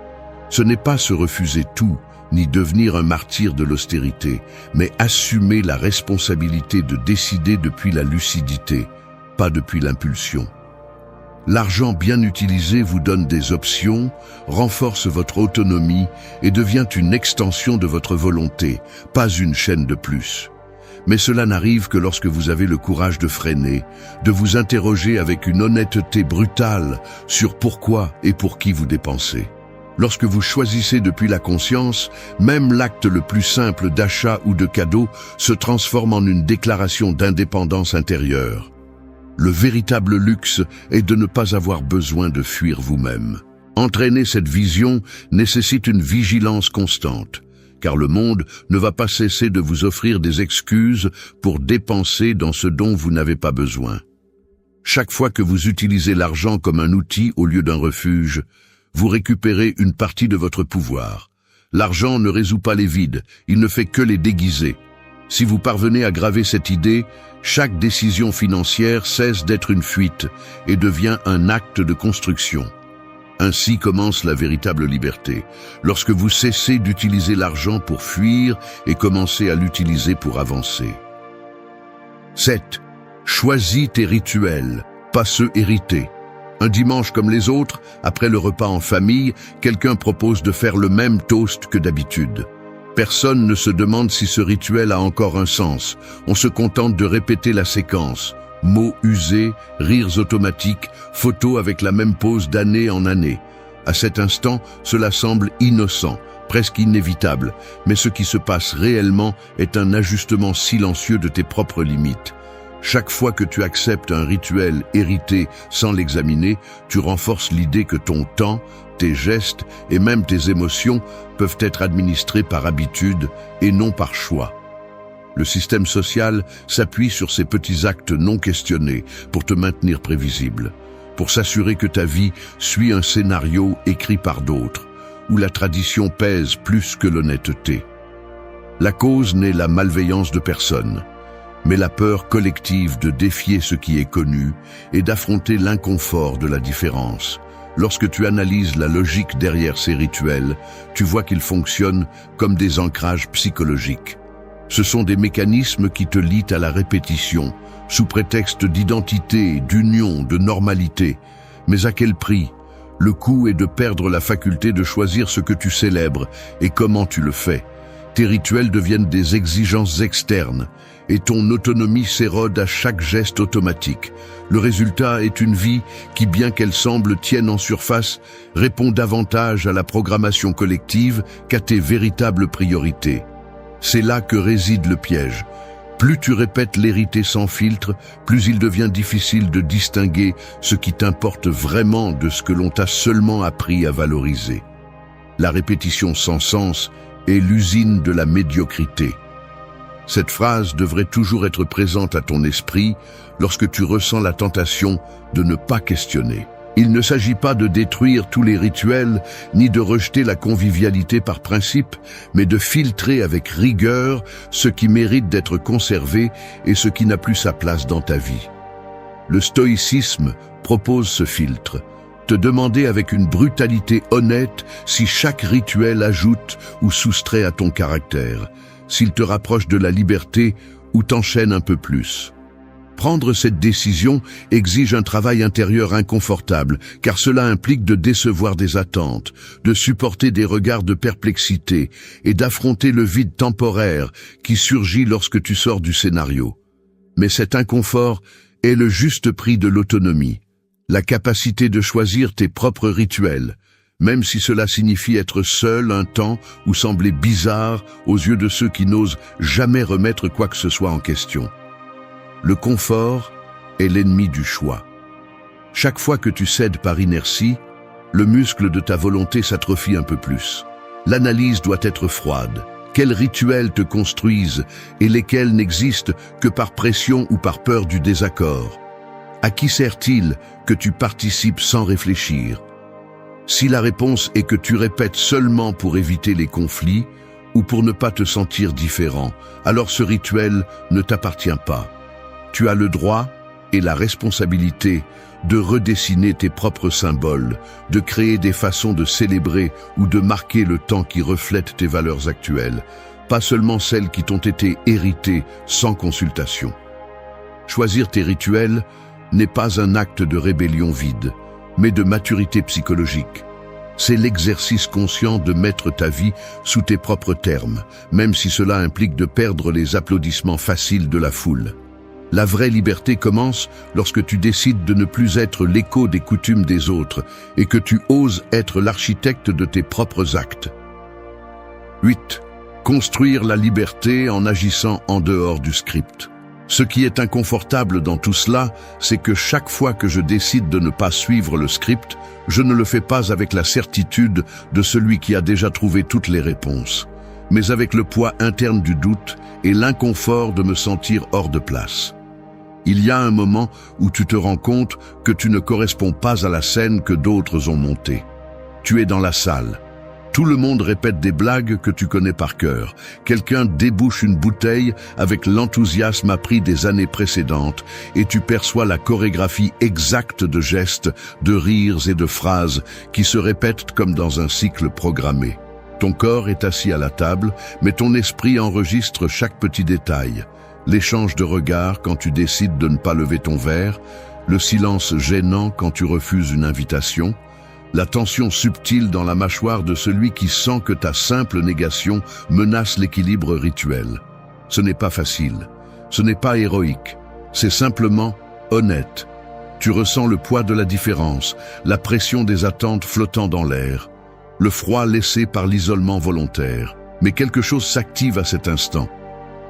Ce n'est pas se refuser tout, ni devenir un martyr de l'austérité, mais assumer la responsabilité de décider depuis la lucidité, pas depuis l'impulsion. L'argent bien utilisé vous donne des options, renforce votre autonomie et devient une extension de votre volonté, pas une chaîne de plus. Mais cela n'arrive que lorsque vous avez le courage de freiner, de vous interroger avec une honnêteté brutale sur pourquoi et pour qui vous dépensez. Lorsque vous choisissez depuis la conscience, même l'acte le plus simple d'achat ou de cadeau se transforme en une déclaration d'indépendance intérieure. Le véritable luxe est de ne pas avoir besoin de fuir vous-même. Entraîner cette vision nécessite une vigilance constante, car le monde ne va pas cesser de vous offrir des excuses pour dépenser dans ce dont vous n'avez pas besoin. Chaque fois que vous utilisez l'argent comme un outil au lieu d'un refuge, vous récupérez une partie de votre pouvoir. L'argent ne résout pas les vides, il ne fait que les déguiser. Si vous parvenez à graver cette idée, chaque décision financière cesse d'être une fuite et devient un acte de construction. Ainsi commence la véritable liberté, lorsque vous cessez d'utiliser l'argent pour fuir et commencez à l'utiliser pour avancer. 7. Choisis tes rituels, pas ceux hérités. Un dimanche comme les autres, après le repas en famille, quelqu'un propose de faire le même toast que d'habitude. Personne ne se demande si ce rituel a encore un sens. On se contente de répéter la séquence. Mots usés, rires automatiques, photos avec la même pose d'année en année. À cet instant, cela semble innocent, presque inévitable, mais ce qui se passe réellement est un ajustement silencieux de tes propres limites. Chaque fois que tu acceptes un rituel hérité sans l'examiner, tu renforces l'idée que ton temps, tes gestes et même tes émotions peuvent être administrés par habitude et non par choix. Le système social s'appuie sur ces petits actes non questionnés pour te maintenir prévisible, pour s'assurer que ta vie suit un scénario écrit par d'autres, où la tradition pèse plus que l'honnêteté. La cause n'est la malveillance de personne, mais la peur collective de défier ce qui est connu et d'affronter l'inconfort de la différence. Lorsque tu analyses la logique derrière ces rituels, tu vois qu'ils fonctionnent comme des ancrages psychologiques. Ce sont des mécanismes qui te lient à la répétition, sous prétexte d'identité, d'union, de normalité. Mais à quel prix? Le coût est de perdre la faculté de choisir ce que tu célèbres et comment tu le fais. Tes rituels deviennent des exigences externes et ton autonomie s'érode à chaque geste automatique. Le résultat est une vie qui, bien qu'elle semble tienne en surface, répond davantage à la programmation collective qu'à tes véritables priorités. C'est là que réside le piège. Plus tu répètes l'hérité sans filtre, plus il devient difficile de distinguer ce qui t'importe vraiment de ce que l'on t'a seulement appris à valoriser. La répétition sans sens est l'usine de la médiocrité. Cette phrase devrait toujours être présente à ton esprit lorsque tu ressens la tentation de ne pas questionner. Il ne s'agit pas de détruire tous les rituels, ni de rejeter la convivialité par principe, mais de filtrer avec rigueur ce qui mérite d'être conservé et ce qui n'a plus sa place dans ta vie. Le stoïcisme propose ce filtre. Te demander avec une brutalité honnête si chaque rituel ajoute ou soustrait à ton caractère, s'il te rapproche de la liberté ou t'enchaîne un peu plus. Prendre cette décision exige un travail intérieur inconfortable, car cela implique de décevoir des attentes, de supporter des regards de perplexité et d'affronter le vide temporaire qui surgit lorsque tu sors du scénario. Mais cet inconfort est le juste prix de l'autonomie, la capacité de choisir tes propres rituels, même si cela signifie être seul un temps ou sembler bizarre aux yeux de ceux qui n'osent jamais remettre quoi que ce soit en question. Le confort est l'ennemi du choix. Chaque fois que tu cèdes par inertie, le muscle de ta volonté s'atrophie un peu plus. L'analyse doit être froide. Quels rituels te construisent et lesquels n'existent que par pression ou par peur du désaccord? À qui sert-il que tu participes sans réfléchir? Si la réponse est que tu répètes seulement pour éviter les conflits ou pour ne pas te sentir différent, alors ce rituel ne t'appartient pas. Tu as le droit et la responsabilité de redessiner tes propres symboles, de créer des façons de célébrer ou de marquer le temps qui reflètent tes valeurs actuelles, pas seulement celles qui t'ont été héritées sans consultation. Choisir tes rituels n'est pas un acte de rébellion vide, mais de maturité psychologique. C'est l'exercice conscient de mettre ta vie sous tes propres termes, même si cela implique de perdre les applaudissements faciles de la foule. La vraie liberté commence lorsque tu décides de ne plus être l'écho des coutumes des autres et que tu oses être l'architecte de tes propres actes. 8. Construire la liberté en agissant en dehors du script. Ce qui est inconfortable dans tout cela, c'est que chaque fois que je décide de ne pas suivre le script, je ne le fais pas avec la certitude de celui qui a déjà trouvé toutes les réponses, mais avec le poids interne du doute et l'inconfort de me sentir hors de place. Il y a un moment où tu te rends compte que tu ne corresponds pas à la scène que d'autres ont montée. Tu es dans la salle. Tout le monde répète des blagues que tu connais par cœur. Quelqu'un débouche une bouteille avec l'enthousiasme appris des années précédentes et tu perçois la chorégraphie exacte de gestes, de rires et de phrases qui se répètent comme dans un cycle programmé. Ton corps est assis à la table, mais ton esprit enregistre chaque petit détail. L'échange de regards quand tu décides de ne pas lever ton verre, le silence gênant quand tu refuses une invitation, la tension subtile dans la mâchoire de celui qui sent que ta simple négation menace l'équilibre rituel. Ce n'est pas facile, ce n'est pas héroïque, c'est simplement honnête. Tu ressens le poids de la différence, la pression des attentes flottant dans l'air, le froid laissé par l'isolement volontaire. Mais quelque chose s'active à cet instant.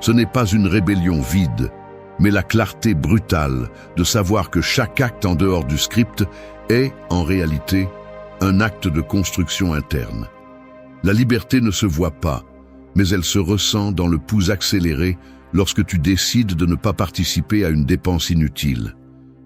Ce n'est pas une rébellion vide, mais la clarté brutale de savoir que chaque acte en dehors du script est, en réalité, un acte de construction interne. La liberté ne se voit pas, mais elle se ressent dans le pouls accéléré lorsque tu décides de ne pas participer à une dépense inutile,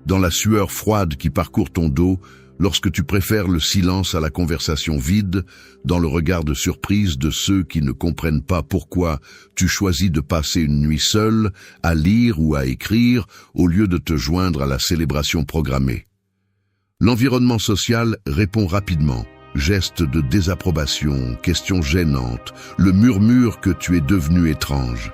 dans la sueur froide qui parcourt ton dos, lorsque tu préfères le silence à la conversation vide, dans le regard de surprise de ceux qui ne comprennent pas pourquoi tu choisis de passer une nuit seule, à lire ou à écrire, au lieu de te joindre à la célébration programmée. L'environnement social répond rapidement. Gestes de désapprobation, questions gênantes, le murmure que tu es devenu étrange.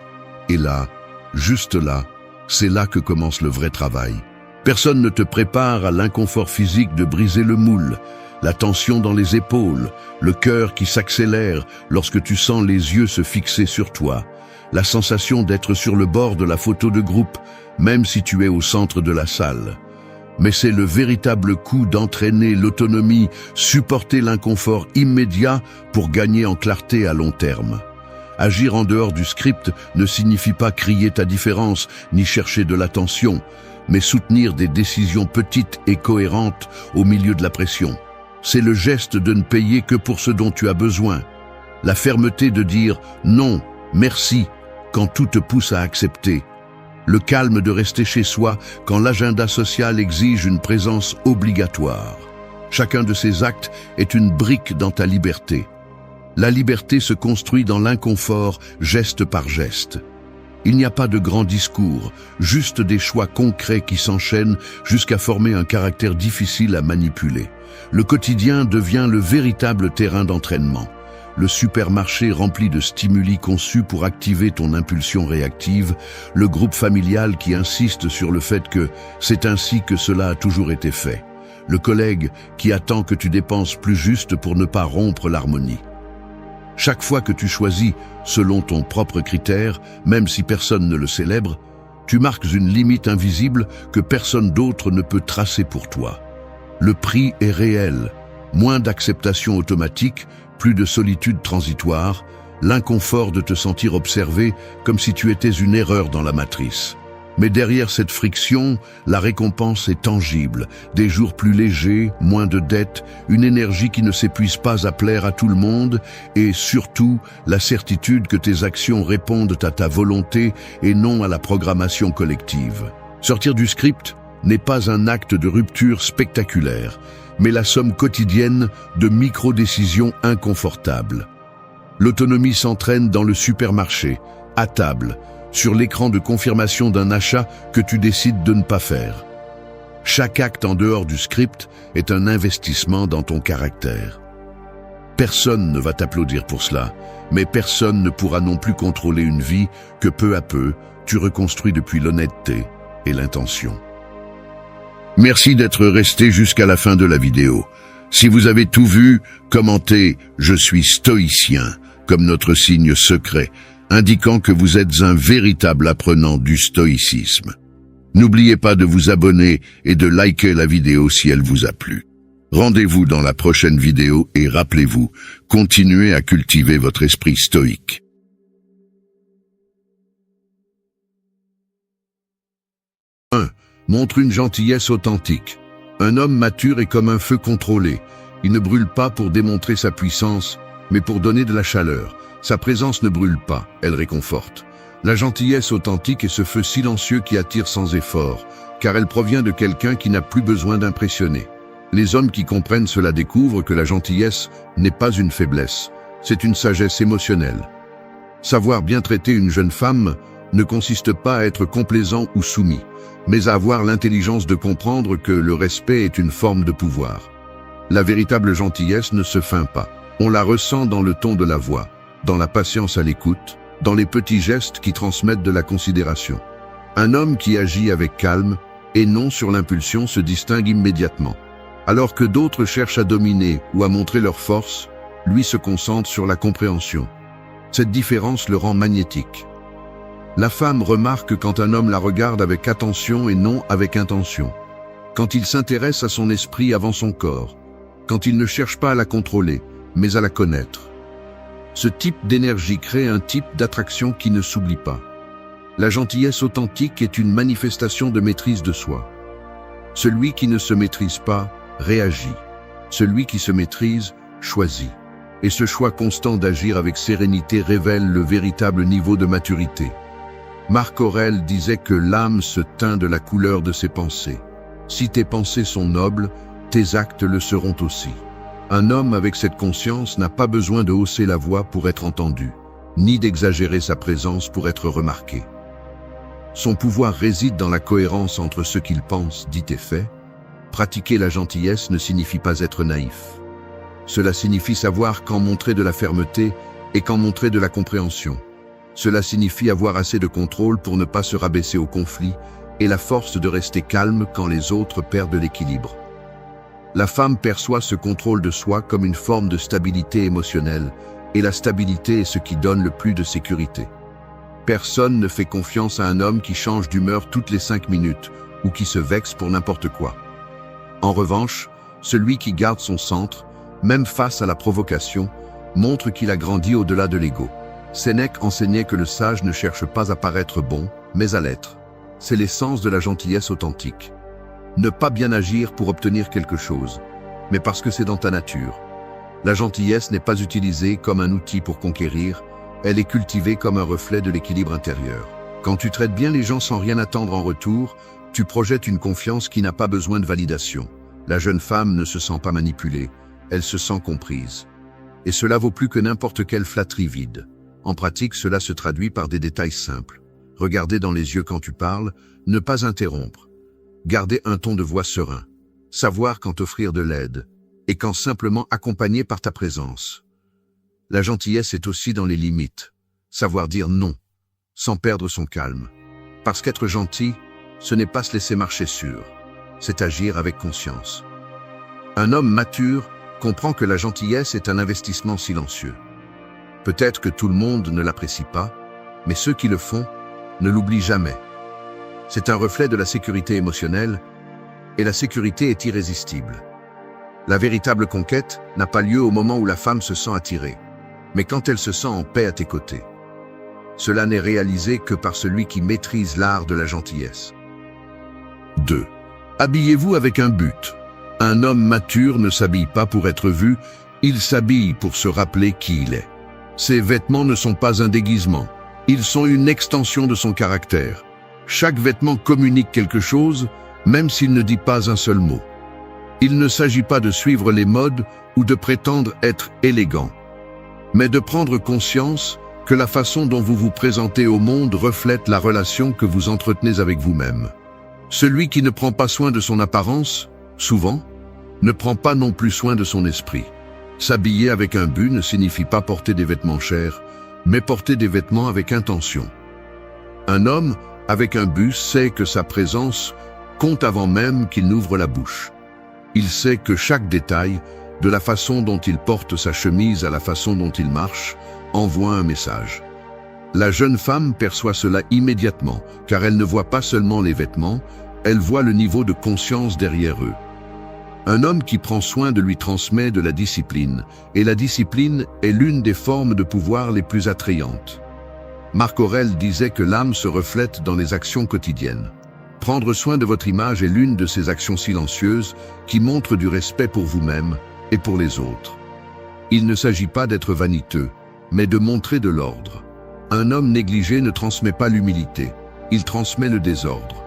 Et là, juste là, c'est là que commence le vrai travail. Personne ne te prépare à l'inconfort physique de briser le moule, la tension dans les épaules, le cœur qui s'accélère lorsque tu sens les yeux se fixer sur toi, la sensation d'être sur le bord de la photo de groupe, même si tu es au centre de la salle. Mais c'est le véritable coup d'entraîner l'autonomie, supporter l'inconfort immédiat pour gagner en clarté à long terme. Agir en dehors du script ne signifie pas crier ta différence, ni chercher de l'attention, mais soutenir des décisions petites et cohérentes au milieu de la pression. C'est le geste de ne payer que pour ce dont tu as besoin. La fermeté de dire « non, merci » quand tout te pousse à accepter. Le calme de rester chez soi quand l'agenda social exige une présence obligatoire. Chacun de ces actes est une brique dans ta liberté. La liberté se construit dans l'inconfort, geste par geste. Il n'y a pas de grands discours, juste des choix concrets qui s'enchaînent jusqu'à former un caractère difficile à manipuler. Le quotidien devient le véritable terrain d'entraînement. Le supermarché rempli de stimuli conçus pour activer ton impulsion réactive, le groupe familial qui insiste sur le fait que c'est ainsi que cela a toujours été fait, le collègue qui attend que tu dépenses plus juste pour ne pas rompre l'harmonie. Chaque fois que tu choisis selon ton propre critère, même si personne ne le célèbre, tu marques une limite invisible que personne d'autre ne peut tracer pour toi. Le prix est réel, moins d'acceptation automatique, plus de solitude transitoire, l'inconfort de te sentir observé comme si tu étais une erreur dans la matrice. Mais derrière cette friction, la récompense est tangible, des jours plus légers, moins de dettes, une énergie qui ne s'épuise pas à plaire à tout le monde et surtout la certitude que tes actions répondent à ta volonté et non à la programmation collective. Sortir du script n'est pas un acte de rupture spectaculaire, mais la somme quotidienne de micro-décisions inconfortables. L'autonomie s'entraîne dans le supermarché, à table, sur l'écran de confirmation d'un achat que tu décides de ne pas faire. Chaque acte en dehors du script est un investissement dans ton caractère. Personne ne va t'applaudir pour cela, mais personne ne pourra non plus contrôler une vie que peu à peu, tu reconstruis depuis l'honnêteté et l'intention. Merci d'être resté jusqu'à la fin de la vidéo. Si vous avez tout vu, commentez « Je suis stoïcien » comme notre signe secret, indiquant que vous êtes un véritable apprenant du stoïcisme. N'oubliez pas de vous abonner et de liker la vidéo si elle vous a plu. Rendez-vous dans la prochaine vidéo et rappelez-vous, continuez à cultiver votre esprit stoïque. Montre une gentillesse authentique. Un homme mature est comme un feu contrôlé. Il ne brûle pas pour démontrer sa puissance, mais pour donner de la chaleur. Sa présence ne brûle pas, elle réconforte. La gentillesse authentique est ce feu silencieux qui attire sans effort, car elle provient de quelqu'un qui n'a plus besoin d'impressionner. Les hommes qui comprennent cela découvrent que la gentillesse n'est pas une faiblesse, c'est une sagesse émotionnelle. Savoir bien traiter une jeune femme ne consiste pas à être complaisant ou soumis, mais à avoir l'intelligence de comprendre que le respect est une forme de pouvoir. La véritable gentillesse ne se feint pas. On la ressent dans le ton de la voix, dans la patience à l'écoute, dans les petits gestes qui transmettent de la considération. Un homme qui agit avec calme et non sur l'impulsion se distingue immédiatement. Alors que d'autres cherchent à dominer ou à montrer leur force, lui se concentre sur la compréhension. Cette différence le rend magnétique. La femme remarque quand un homme la regarde avec attention et non avec intention. Quand il s'intéresse à son esprit avant son corps. Quand il ne cherche pas à la contrôler, mais à la connaître. Ce type d'énergie crée un type d'attraction qui ne s'oublie pas. La gentillesse authentique est une manifestation de maîtrise de soi. Celui qui ne se maîtrise pas réagit. Celui qui se maîtrise choisit. Et ce choix constant d'agir avec sérénité révèle le véritable niveau de maturité. Marc Aurèle disait que l'âme se teint de la couleur de ses pensées. Si tes pensées sont nobles, tes actes le seront aussi. Un homme avec cette conscience n'a pas besoin de hausser la voix pour être entendu, ni d'exagérer sa présence pour être remarqué. Son pouvoir réside dans la cohérence entre ce qu'il pense, dit et fait. Pratiquer la gentillesse ne signifie pas être naïf. Cela signifie savoir quand montrer de la fermeté et quand montrer de la compréhension. Cela signifie avoir assez de contrôle pour ne pas se rabaisser au conflit et la force de rester calme quand les autres perdent l'équilibre. La femme perçoit ce contrôle de soi comme une forme de stabilité émotionnelle, et la stabilité est ce qui donne le plus de sécurité. Personne ne fait confiance à un homme qui change d'humeur toutes les 5 minutes ou qui se vexe pour n'importe quoi. En revanche, celui qui garde son centre, même face à la provocation, montre qu'il a grandi au-delà de l'ego. Sénèque enseignait que le sage ne cherche pas à paraître bon, mais à l'être. C'est l'essence de la gentillesse authentique. Ne pas bien agir pour obtenir quelque chose, mais parce que c'est dans ta nature. La gentillesse n'est pas utilisée comme un outil pour conquérir, elle est cultivée comme un reflet de l'équilibre intérieur. Quand tu traites bien les gens sans rien attendre en retour, tu projettes une confiance qui n'a pas besoin de validation. La jeune femme ne se sent pas manipulée, elle se sent comprise. Et cela vaut plus que n'importe quelle flatterie vide. En pratique, cela se traduit par des détails simples. Regarder dans les yeux quand tu parles, ne pas interrompre. Garder un ton de voix serein. Savoir quand offrir de l'aide. Et quand simplement accompagner par ta présence. La gentillesse est aussi dans les limites. Savoir dire non, sans perdre son calme. Parce qu'être gentil, ce n'est pas se laisser marcher sur. C'est agir avec conscience. Un homme mature comprend que la gentillesse est un investissement silencieux. Peut-être que tout le monde ne l'apprécie pas, mais ceux qui le font ne l'oublient jamais. C'est un reflet de la sécurité émotionnelle, et la sécurité est irrésistible. La véritable conquête n'a pas lieu au moment où la femme se sent attirée, mais quand elle se sent en paix à tes côtés. Cela n'est réalisé que par celui qui maîtrise l'art de la gentillesse. 2. Habillez-vous avec un but. Un homme mature ne s'habille pas pour être vu, il s'habille pour se rappeler qui il est. Ses vêtements ne sont pas un déguisement, ils sont une extension de son caractère. Chaque vêtement communique quelque chose, même s'il ne dit pas un seul mot. Il ne s'agit pas de suivre les modes ou de prétendre être élégant, mais de prendre conscience que la façon dont vous vous présentez au monde reflète la relation que vous entretenez avec vous-même. Celui qui ne prend pas soin de son apparence, souvent, ne prend pas non plus soin de son esprit. S'habiller avec un but ne signifie pas porter des vêtements chers, mais porter des vêtements avec intention. Un homme avec un but sait que sa présence compte avant même qu'il n'ouvre la bouche. Il sait que chaque détail, de la façon dont il porte sa chemise à la façon dont il marche, envoie un message. La jeune femme perçoit cela immédiatement, car elle ne voit pas seulement les vêtements, elle voit le niveau de conscience derrière eux. Un homme qui prend soin de lui transmet de la discipline, et la discipline est l'une des formes de pouvoir les plus attrayantes. Marc Aurèle disait que l'âme se reflète dans les actions quotidiennes. Prendre soin de votre image est l'une de ces actions silencieuses qui montrent du respect pour vous-même et pour les autres. Il ne s'agit pas d'être vaniteux, mais de montrer de l'ordre. Un homme négligé ne transmet pas l'humilité, il transmet le désordre.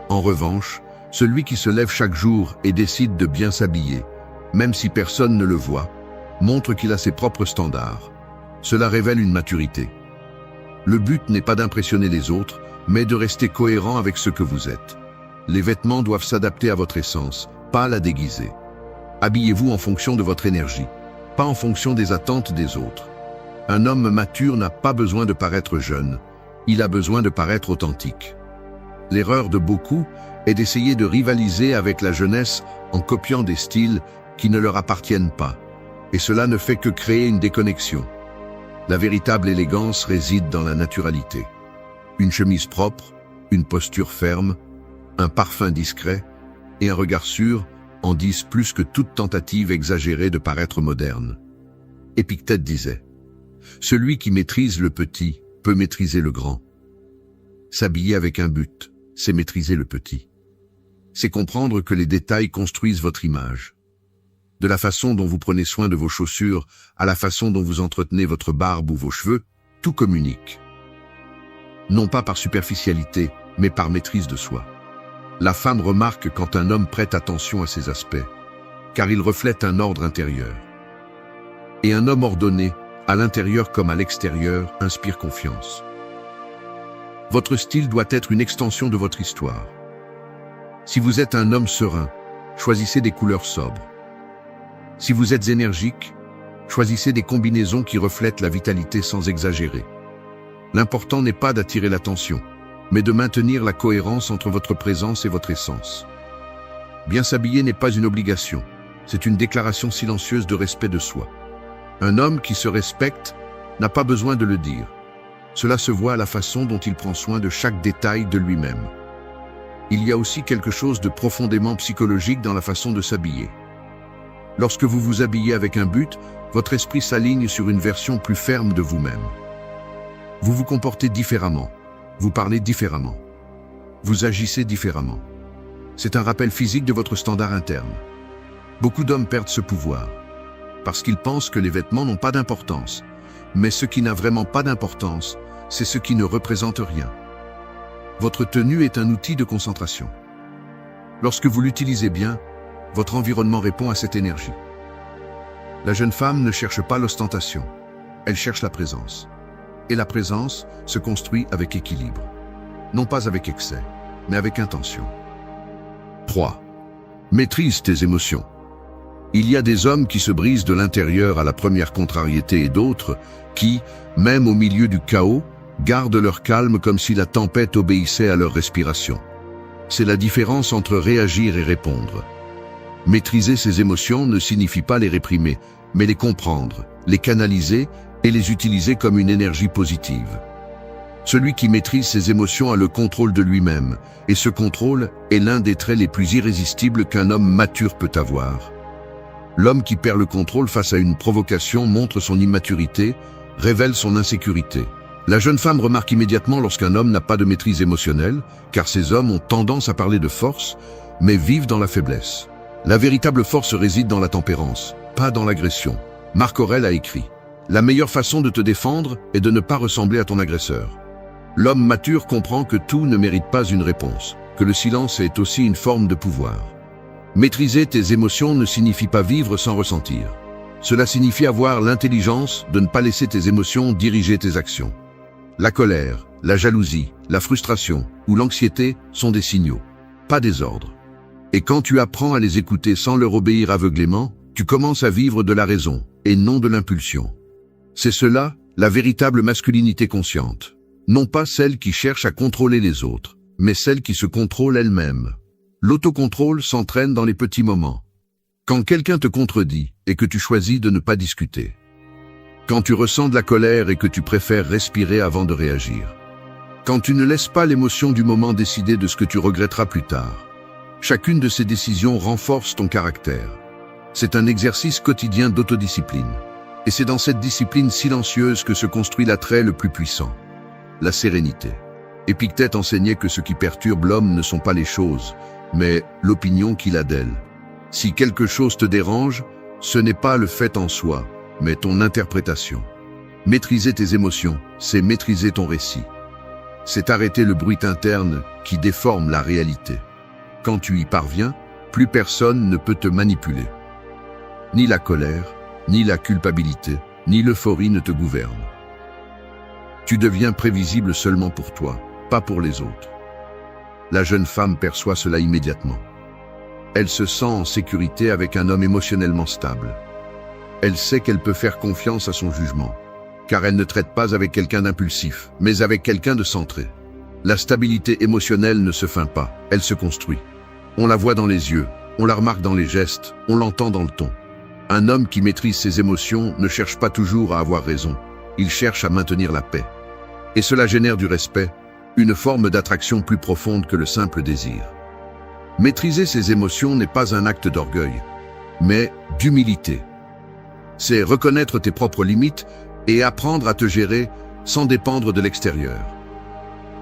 En revanche, celui qui se lève chaque jour et décide de bien s'habiller, même si personne ne le voit, montre qu'il a ses propres standards. Cela révèle une maturité. Le but n'est pas d'impressionner les autres, mais de rester cohérent avec ce que vous êtes. Les vêtements doivent s'adapter à votre essence, pas la déguiser. Habillez-vous en fonction de votre énergie, pas en fonction des attentes des autres. Un homme mature n'a pas besoin de paraître jeune, il a besoin de paraître authentique. L'erreur de beaucoup est d'essayer de rivaliser avec la jeunesse en copiant des styles qui ne leur appartiennent pas. Et cela ne fait que créer une déconnexion. La véritable élégance réside dans la naturalité. Une chemise propre, une posture ferme, un parfum discret et un regard sûr en disent plus que toute tentative exagérée de paraître moderne. Épictète disait « Celui qui maîtrise le petit peut maîtriser le grand ». S'habiller avec un but, c'est maîtriser le petit. C'est comprendre que les détails construisent votre image. De la façon dont vous prenez soin de vos chaussures à la façon dont vous entretenez votre barbe ou vos cheveux, tout communique. non pas par superficialité, mais par maîtrise de soi. La femme remarque quand un homme prête attention à ces aspects, car il reflète un ordre intérieur. Et un homme ordonné, à l'intérieur comme à l'extérieur, inspire confiance. Votre style doit être une extension de votre histoire. Si vous êtes un homme serein, choisissez des couleurs sobres. Si vous êtes énergique, choisissez des combinaisons qui reflètent la vitalité sans exagérer. L'important n'est pas d'attirer l'attention, mais de maintenir la cohérence entre votre présence et votre essence. Bien s'habiller n'est pas une obligation, c'est une déclaration silencieuse de respect de soi. Un homme qui se respecte n'a pas besoin de le dire. Cela se voit à la façon dont il prend soin de chaque détail de lui-même. Il y a aussi quelque chose de profondément psychologique dans la façon de s'habiller. Lorsque vous vous habillez avec un but, votre esprit s'aligne sur une version plus ferme de vous-même. Vous vous comportez différemment, vous parlez différemment, vous agissez différemment. C'est un rappel physique de votre standard interne. Beaucoup d'hommes perdent ce pouvoir, parce qu'ils pensent que les vêtements n'ont pas d'importance. Mais ce qui n'a vraiment pas d'importance, c'est ce qui ne représente rien. Votre tenue est un outil de concentration. Lorsque vous l'utilisez bien, votre environnement répond à cette énergie. La jeune femme ne cherche pas l'ostentation, elle cherche la présence. Et la présence se construit avec équilibre. Non pas avec excès, mais avec intention. 3. Maîtrise tes émotions. Il y a des hommes qui se brisent de l'intérieur à la première contrariété et d'autres qui, même au milieu du chaos, gardent leur calme comme si la tempête obéissait à leur respiration. C'est la différence entre réagir et répondre. Maîtriser ses émotions ne signifie pas les réprimer, mais les comprendre, les canaliser et les utiliser comme une énergie positive. Celui qui maîtrise ses émotions a le contrôle de lui-même, et ce contrôle est l'un des traits les plus irrésistibles qu'un homme mature peut avoir. L'homme qui perd le contrôle face à une provocation montre son immaturité, révèle son insécurité. La jeune femme remarque immédiatement lorsqu'un homme n'a pas de maîtrise émotionnelle, car ces hommes ont tendance à parler de force, mais vivent dans la faiblesse. La véritable force réside dans la tempérance, pas dans l'agression. Marc Aurèle a écrit « La meilleure façon de te défendre est de ne pas ressembler à ton agresseur ». L'homme mature comprend que tout ne mérite pas une réponse, que le silence est aussi une forme de pouvoir. Maîtriser tes émotions ne signifie pas vivre sans ressentir. Cela signifie avoir l'intelligence de ne pas laisser tes émotions diriger tes actions. La colère, la jalousie, la frustration ou l'anxiété sont des signaux, pas des ordres. Et quand tu apprends à les écouter sans leur obéir aveuglément, tu commences à vivre de la raison et non de l'impulsion. C'est cela, la véritable masculinité consciente. Non pas celle qui cherche à contrôler les autres, mais celle qui se contrôle elle-même. L'autocontrôle s'entraîne dans les petits moments. Quand quelqu'un te contredit et que tu choisis de ne pas discuter. Quand tu ressens de la colère et que tu préfères respirer avant de réagir. Quand tu ne laisses pas l'émotion du moment décider de ce que tu regretteras plus tard. Chacune de ces décisions renforce ton caractère. C'est un exercice quotidien d'autodiscipline. Et c'est dans cette discipline silencieuse que se construit l'attrait le plus puissant. La sérénité. Épictète enseignait que ce qui perturbe l'homme ne sont pas les choses, mais l'opinion qu'il a d'elles. Si quelque chose te dérange, ce n'est pas le fait en soi, mais ton interprétation. Maîtriser tes émotions, c'est maîtriser ton récit. C'est arrêter le bruit interne qui déforme la réalité. Quand tu y parviens, plus personne ne peut te manipuler. Ni la colère, ni la culpabilité, ni l'euphorie ne te gouvernent. Tu deviens prévisible seulement pour toi, pas pour les autres. La jeune femme perçoit cela immédiatement. Elle se sent en sécurité avec un homme émotionnellement stable. Elle sait qu'elle peut faire confiance à son jugement, car elle ne traite pas avec quelqu'un d'impulsif, mais avec quelqu'un de centré. La stabilité émotionnelle ne se feint pas, elle se construit. On la voit dans les yeux, on la remarque dans les gestes, on l'entend dans le ton. Un homme qui maîtrise ses émotions ne cherche pas toujours à avoir raison, il cherche à maintenir la paix. Et cela génère du respect, une forme d'attraction plus profonde que le simple désir. Maîtriser ses émotions n'est pas un acte d'orgueil, mais d'humilité. C'est reconnaître tes propres limites et apprendre à te gérer sans dépendre de l'extérieur.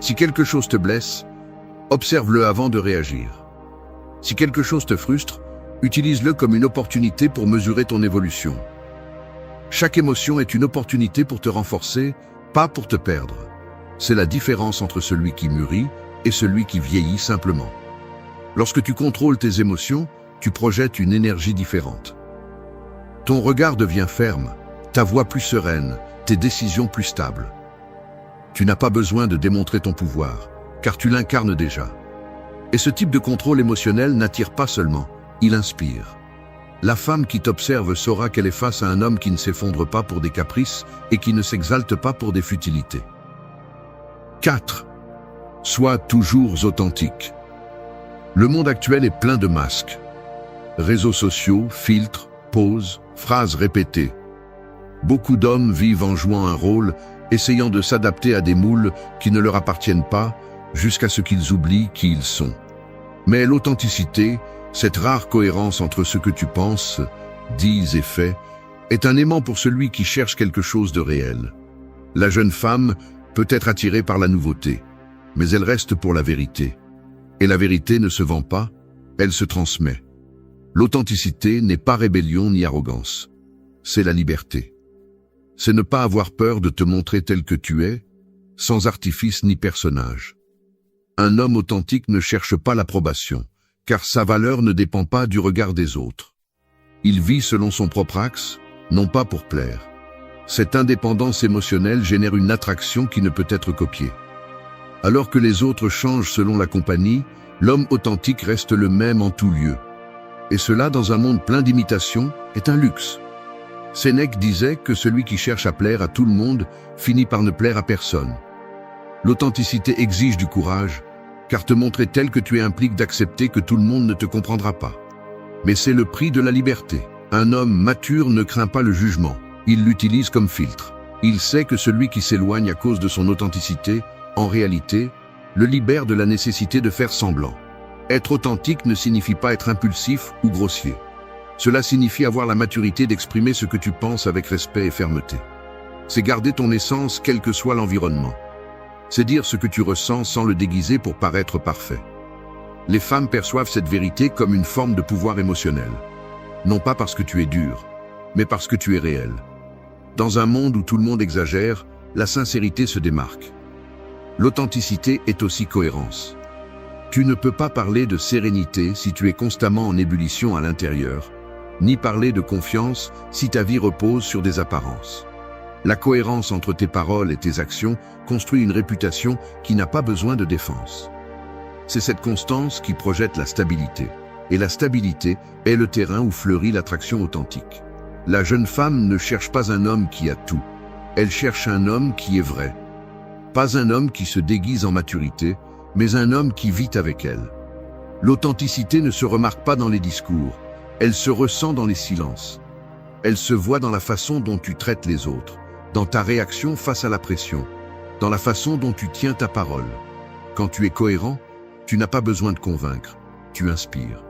Si quelque chose te blesse, observe-le avant de réagir. Si quelque chose te frustre, utilise-le comme une opportunité pour mesurer ton évolution. Chaque émotion est une opportunité pour te renforcer, pas pour te perdre. C'est la différence entre celui qui mûrit et celui qui vieillit simplement. Lorsque tu contrôles tes émotions, tu projettes une énergie différente. Ton regard devient ferme, ta voix plus sereine, tes décisions plus stables. Tu n'as pas besoin de démontrer ton pouvoir, car tu l'incarnes déjà. Et ce type de contrôle émotionnel n'attire pas seulement, il inspire. La femme qui t'observe saura qu'elle est face à un homme qui ne s'effondre pas pour des caprices et qui ne s'exalte pas pour des futilités. 4. Sois toujours authentique. Le monde actuel est plein de masques. Réseaux sociaux, filtres, poses, phrases répétées. Beaucoup d'hommes vivent en jouant un rôle, essayant de s'adapter à des moules qui ne leur appartiennent pas, jusqu'à ce qu'ils oublient qui ils sont. Mais l'authenticité, cette rare cohérence entre ce que tu penses, dis et fais, est un aimant pour celui qui cherche quelque chose de réel. La jeune femme peut être attirée par la nouveauté, mais elle reste pour la vérité. Et la vérité ne se vend pas, elle se transmet. L'authenticité n'est pas rébellion ni arrogance. C'est la liberté. C'est ne pas avoir peur de te montrer tel que tu es, sans artifice ni personnage. Un homme authentique ne cherche pas l'approbation, car sa valeur ne dépend pas du regard des autres. Il vit selon son propre axe, non pas pour plaire. Cette indépendance émotionnelle génère une attraction qui ne peut être copiée. Alors que les autres changent selon la compagnie, l'homme authentique reste le même en tout lieu. Et cela, dans un monde plein d'imitations, est un luxe. Sénèque disait que celui qui cherche à plaire à tout le monde finit par ne plaire à personne. L'authenticité exige du courage, car te montrer tel que tu es implique d'accepter que tout le monde ne te comprendra pas. Mais c'est le prix de la liberté. Un homme mature ne craint pas le jugement, il l'utilise comme filtre. Il sait que celui qui s'éloigne à cause de son authenticité, en réalité, le libère de la nécessité de faire semblant. Être authentique ne signifie pas être impulsif ou grossier. Cela signifie avoir la maturité d'exprimer ce que tu penses avec respect et fermeté. C'est garder ton essence quel que soit l'environnement. C'est dire ce que tu ressens sans le déguiser pour paraître parfait. Les femmes perçoivent cette vérité comme une forme de pouvoir émotionnel. Non pas parce que tu es dur, mais parce que tu es réel. Dans un monde où tout le monde exagère, la sincérité se démarque. L'authenticité est aussi cohérence. Tu ne peux pas parler de sérénité si tu es constamment en ébullition à l'intérieur, ni parler de confiance si ta vie repose sur des apparences. La cohérence entre tes paroles et tes actions construit une réputation qui n'a pas besoin de défense. C'est cette constance qui projette la stabilité. Et la stabilité est le terrain où fleurit l'attraction authentique. La jeune femme ne cherche pas un homme qui a tout. Elle cherche un homme qui est vrai. Pas un homme qui se déguise en maturité, mais un homme qui vit avec elle. L'authenticité ne se remarque pas dans les discours. Elle se ressent dans les silences. Elle se voit dans la façon dont tu traites les autres, dans ta réaction face à la pression, dans la façon dont tu tiens ta parole. Quand tu es cohérent, tu n'as pas besoin de convaincre, tu inspires.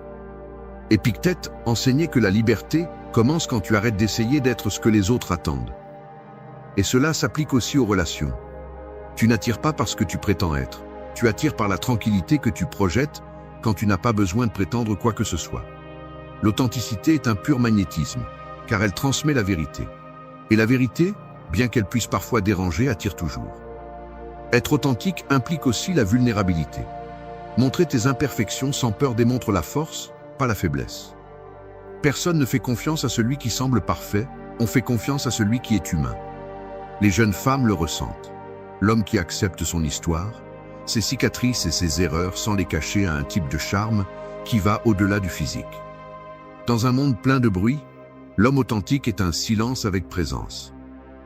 Épictète enseignait que la liberté commence quand tu arrêtes d'essayer d'être ce que les autres attendent. Et cela s'applique aussi aux relations. Tu n'attires pas parce que tu prétends être, tu attires par la tranquillité que tu projettes quand tu n'as pas besoin de prétendre quoi que ce soit. L'authenticité est un pur magnétisme, car elle transmet la vérité. Et la vérité, bien qu'elle puisse parfois déranger, attire toujours. Être authentique implique aussi la vulnérabilité. Montrer tes imperfections sans peur démontre la force, pas la faiblesse. Personne ne fait confiance à celui qui semble parfait, on fait confiance à celui qui est humain. Les jeunes femmes le ressentent. L'homme qui accepte son histoire, ses cicatrices et ses erreurs sans les cacher à un type de charme qui va au-delà du physique. Dans un monde plein de bruit, l'homme authentique est un silence avec présence.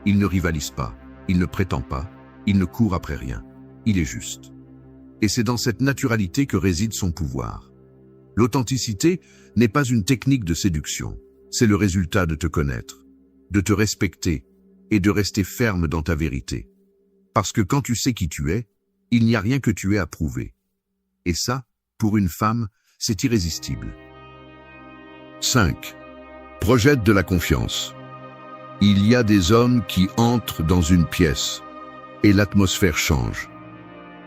Il ne rivalise pas, il ne prétend pas, il ne court après rien. Il est juste. Et c'est dans cette naturalité que réside son pouvoir. L'authenticité n'est pas une technique de séduction, c'est le résultat de te connaître, de te respecter et de rester ferme dans ta vérité. Parce que quand tu sais qui tu es, il n'y a rien que tu aies à prouver. Et ça, pour une femme, c'est irrésistible. 5. Projette de la confiance. Il y a des hommes qui entrent dans une pièce et l'atmosphère change.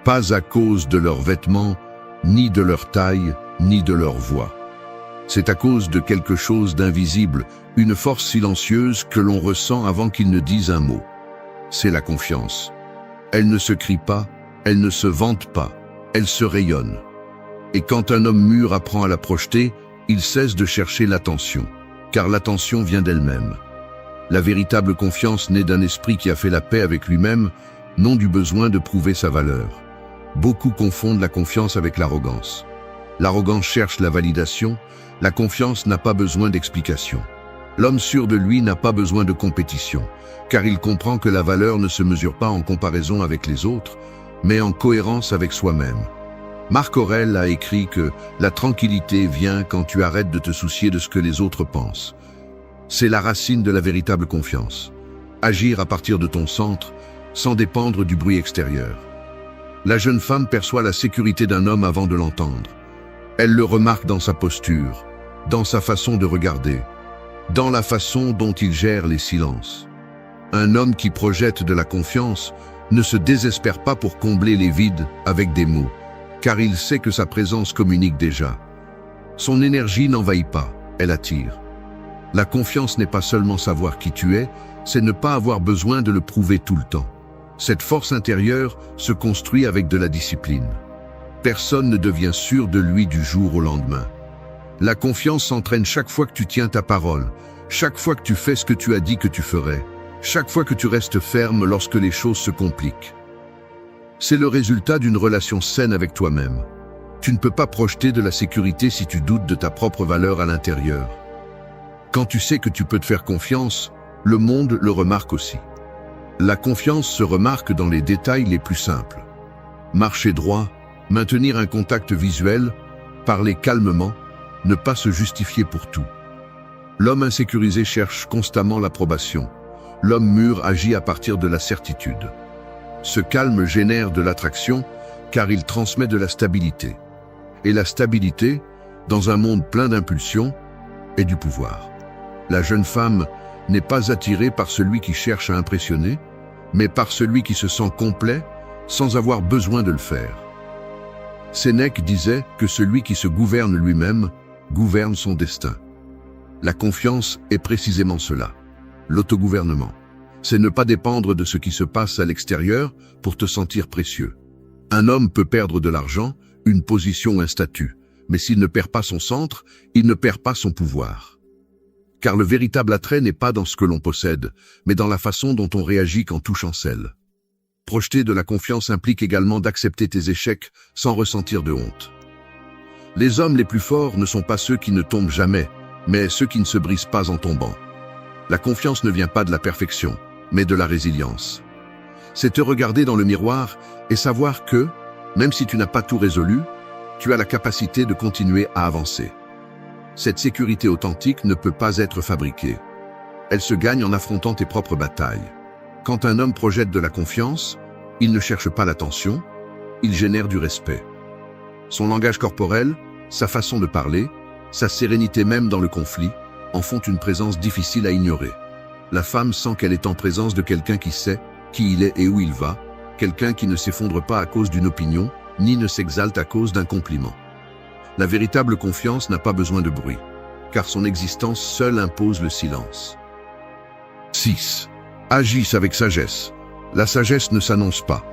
Pas à cause de leurs vêtements, ni de leur taille, ni de leur voix. C'est à cause de quelque chose d'invisible, une force silencieuse que l'on ressent avant qu'ils ne disent un mot. C'est la confiance. Elle ne se crie pas, elle ne se vante pas, elle se rayonne. Et quand un homme mûr apprend à la projeter, il cesse de chercher l'attention, car l'attention vient d'elle-même. La véritable confiance naît d'un esprit qui a fait la paix avec lui-même, non du besoin de prouver sa valeur. Beaucoup confondent la confiance avec l'arrogance. L'arrogance cherche la validation, la confiance n'a pas besoin d'explication. L'homme sûr de lui n'a pas besoin de compétition, car il comprend que la valeur ne se mesure pas en comparaison avec les autres, mais en cohérence avec soi-même. Marc Aurèle a écrit que la tranquillité vient quand tu arrêtes de te soucier de ce que les autres pensent. C'est la racine de la véritable confiance. Agir à partir de ton centre, sans dépendre du bruit extérieur. La jeune femme perçoit la sécurité d'un homme avant de l'entendre. Elle le remarque dans sa posture, dans sa façon de regarder, dans la façon dont il gère les silences. Un homme qui projette de la confiance ne se désespère pas pour combler les vides avec des mots, car il sait que sa présence communique déjà. Son énergie n'envahit pas, elle attire. La confiance n'est pas seulement savoir qui tu es, c'est ne pas avoir besoin de le prouver tout le temps. Cette force intérieure se construit avec de la discipline. Personne ne devient sûr de lui du jour au lendemain. La confiance s'entraîne chaque fois que tu tiens ta parole, chaque fois que tu fais ce que tu as dit que tu ferais, chaque fois que tu restes ferme lorsque les choses se compliquent. C'est le résultat d'une relation saine avec toi-même. Tu ne peux pas projeter de la sécurité si tu doutes de ta propre valeur à l'intérieur. Quand tu sais que tu peux te faire confiance, le monde le remarque aussi. La confiance se remarque dans les détails les plus simples. Marcher droit, maintenir un contact visuel, parler calmement, ne pas se justifier pour tout. L'homme insécurisé cherche constamment l'approbation. L'homme mûr agit à partir de la certitude. Ce calme génère de l'attraction car il transmet de la stabilité. Et la stabilité, dans un monde plein d'impulsions, est du pouvoir. La jeune femme n'est pas attirée par celui qui cherche à impressionner, mais par celui qui se sent complet sans avoir besoin de le faire. Sénèque disait que celui qui se gouverne lui-même gouverne son destin. La confiance est précisément cela, l'autogouvernement. C'est ne pas dépendre de ce qui se passe à l'extérieur pour te sentir précieux. Un homme peut perdre de l'argent, une position ou un statut, mais s'il ne perd pas son centre, il ne perd pas son pouvoir. Car le véritable attrait n'est pas dans ce que l'on possède, mais dans la façon dont on réagit quand tout chancelle. Projeter de la confiance implique également d'accepter tes échecs sans ressentir de honte. Les hommes les plus forts ne sont pas ceux qui ne tombent jamais, mais ceux qui ne se brisent pas en tombant. La confiance ne vient pas de la perfection, mais de la résilience. C'est te regarder dans le miroir et savoir que, même si tu n'as pas tout résolu, tu as la capacité de continuer à avancer. Cette sécurité authentique ne peut pas être fabriquée. Elle se gagne en affrontant tes propres batailles. Quand un homme projette de la confiance, il ne cherche pas l'attention, il génère du respect. Son langage corporel, sa façon de parler, sa sérénité même dans le conflit, en font une présence difficile à ignorer. La femme sent qu'elle est en présence de quelqu'un qui sait qui il est et où il va, quelqu'un qui ne s'effondre pas à cause d'une opinion, ni ne s'exalte à cause d'un compliment. La véritable confiance n'a pas besoin de bruit, car son existence seule impose le silence. 6. Agisse avec sagesse. La sagesse ne s'annonce pas.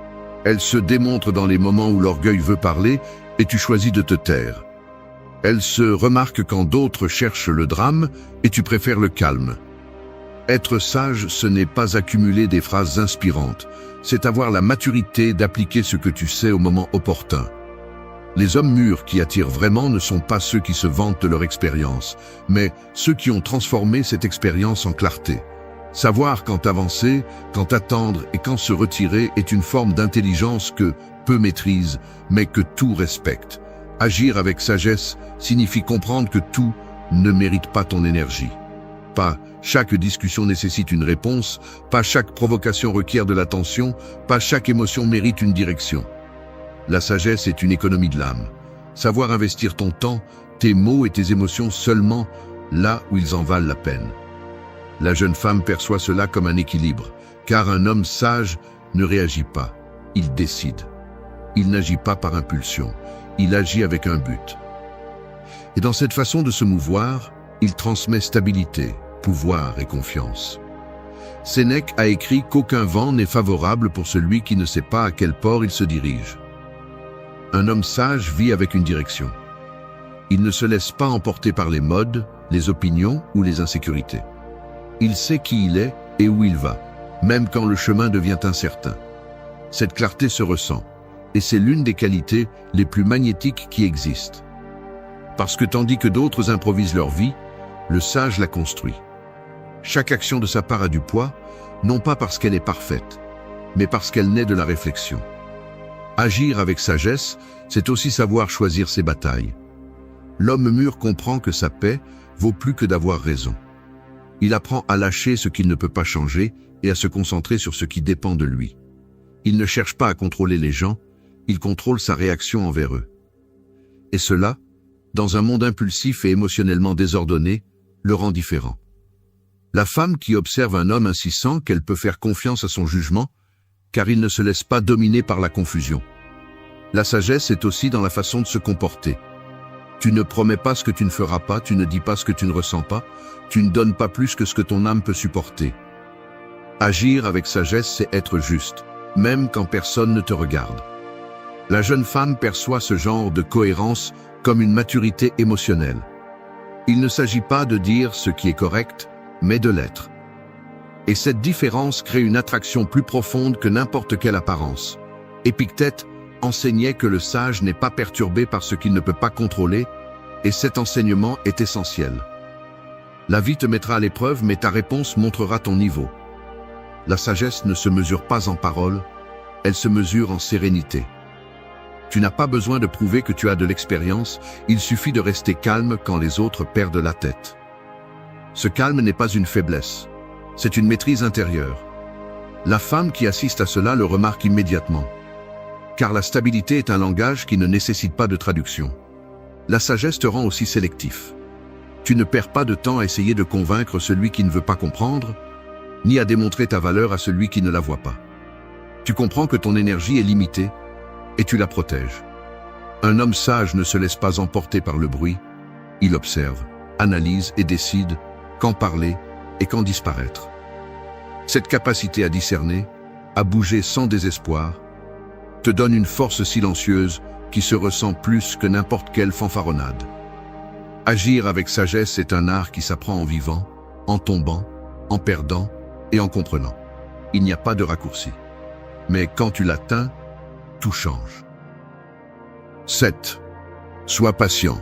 Elle se démontre dans les moments où l'orgueil veut parler et tu choisis de te taire. Elle se remarque quand d'autres cherchent le drame et tu préfères le calme. Être sage, ce n'est pas accumuler des phrases inspirantes, c'est avoir la maturité d'appliquer ce que tu sais au moment opportun. Les hommes mûrs qui attirent vraiment ne sont pas ceux qui se vantent de leur expérience, mais ceux qui ont transformé cette expérience en clarté. Savoir quand avancer, quand attendre et quand se retirer est une forme d'intelligence que peu maîtrisent, mais que tout respecte. Agir avec sagesse signifie comprendre que tout ne mérite pas ton énergie. Pas chaque discussion nécessite une réponse, pas chaque provocation requiert de l'attention, pas chaque émotion mérite une direction. La sagesse est une économie de l'âme. Savoir investir ton temps, tes mots et tes émotions seulement là où ils en valent la peine. La jeune femme perçoit cela comme un équilibre, car un homme sage ne réagit pas, il décide. Il n'agit pas par impulsion, il agit avec un but. Et dans cette façon de se mouvoir, il transmet stabilité, pouvoir et confiance. Sénèque a écrit qu'aucun vent n'est favorable pour celui qui ne sait pas à quel port il se dirige. Un homme sage vit avec une direction. Il ne se laisse pas emporter par les modes, les opinions ou les insécurités. Il sait qui il est et où il va, même quand le chemin devient incertain. Cette clarté se ressent, et c'est l'une des qualités les plus magnétiques qui existent. Parce que tandis que d'autres improvisent leur vie, le sage la construit. Chaque action de sa part a du poids, non pas parce qu'elle est parfaite, mais parce qu'elle naît de la réflexion. Agir avec sagesse, c'est aussi savoir choisir ses batailles. L'homme mûr comprend que sa paix vaut plus que d'avoir raison. Il apprend à lâcher ce qu'il ne peut pas changer et à se concentrer sur ce qui dépend de lui. Il ne cherche pas à contrôler les gens, il contrôle sa réaction envers eux. Et cela, dans un monde impulsif et émotionnellement désordonné, le rend différent. La femme qui observe un homme ainsi sent qu'elle peut faire confiance à son jugement, car il ne se laisse pas dominer par la confusion. La sagesse est aussi dans la façon de se comporter. Tu ne promets pas ce que tu ne feras pas, tu ne dis pas ce que tu ne ressens pas, tu ne donnes pas plus que ce que ton âme peut supporter. Agir avec sagesse, c'est être juste, même quand personne ne te regarde. La jeune femme perçoit ce genre de cohérence comme une maturité émotionnelle. Il ne s'agit pas de dire ce qui est correct, mais de l'être. Et cette différence crée une attraction plus profonde que n'importe quelle apparence. Épictète enseignait que le sage n'est pas perturbé par ce qu'il ne peut pas contrôler, et cet enseignement est essentiel. La vie te mettra à l'épreuve, mais ta réponse montrera ton niveau. La sagesse ne se mesure pas en paroles, elle se mesure en sérénité. Tu n'as pas besoin de prouver que tu as de l'expérience, il suffit de rester calme quand les autres perdent la tête. Ce calme n'est pas une faiblesse, c'est une maîtrise intérieure. La femme qui assiste à cela le remarque immédiatement. Car la stabilité est un langage qui ne nécessite pas de traduction. La sagesse te rend aussi sélectif. Tu ne perds pas de temps à essayer de convaincre celui qui ne veut pas comprendre, ni à démontrer ta valeur à celui qui ne la voit pas. Tu comprends que ton énergie est limitée, et tu la protèges. Un homme sage ne se laisse pas emporter par le bruit, il observe, analyse et décide quand parler et quand disparaître. Cette capacité à discerner, à bouger sans désespoir, te donne une force silencieuse qui se ressent plus que n'importe quelle fanfaronnade. Agir avec sagesse est un art qui s'apprend en vivant, en tombant, en perdant et en comprenant. Il n'y a pas de raccourci. Mais quand tu l'atteins, tout change. 7. Sois patient.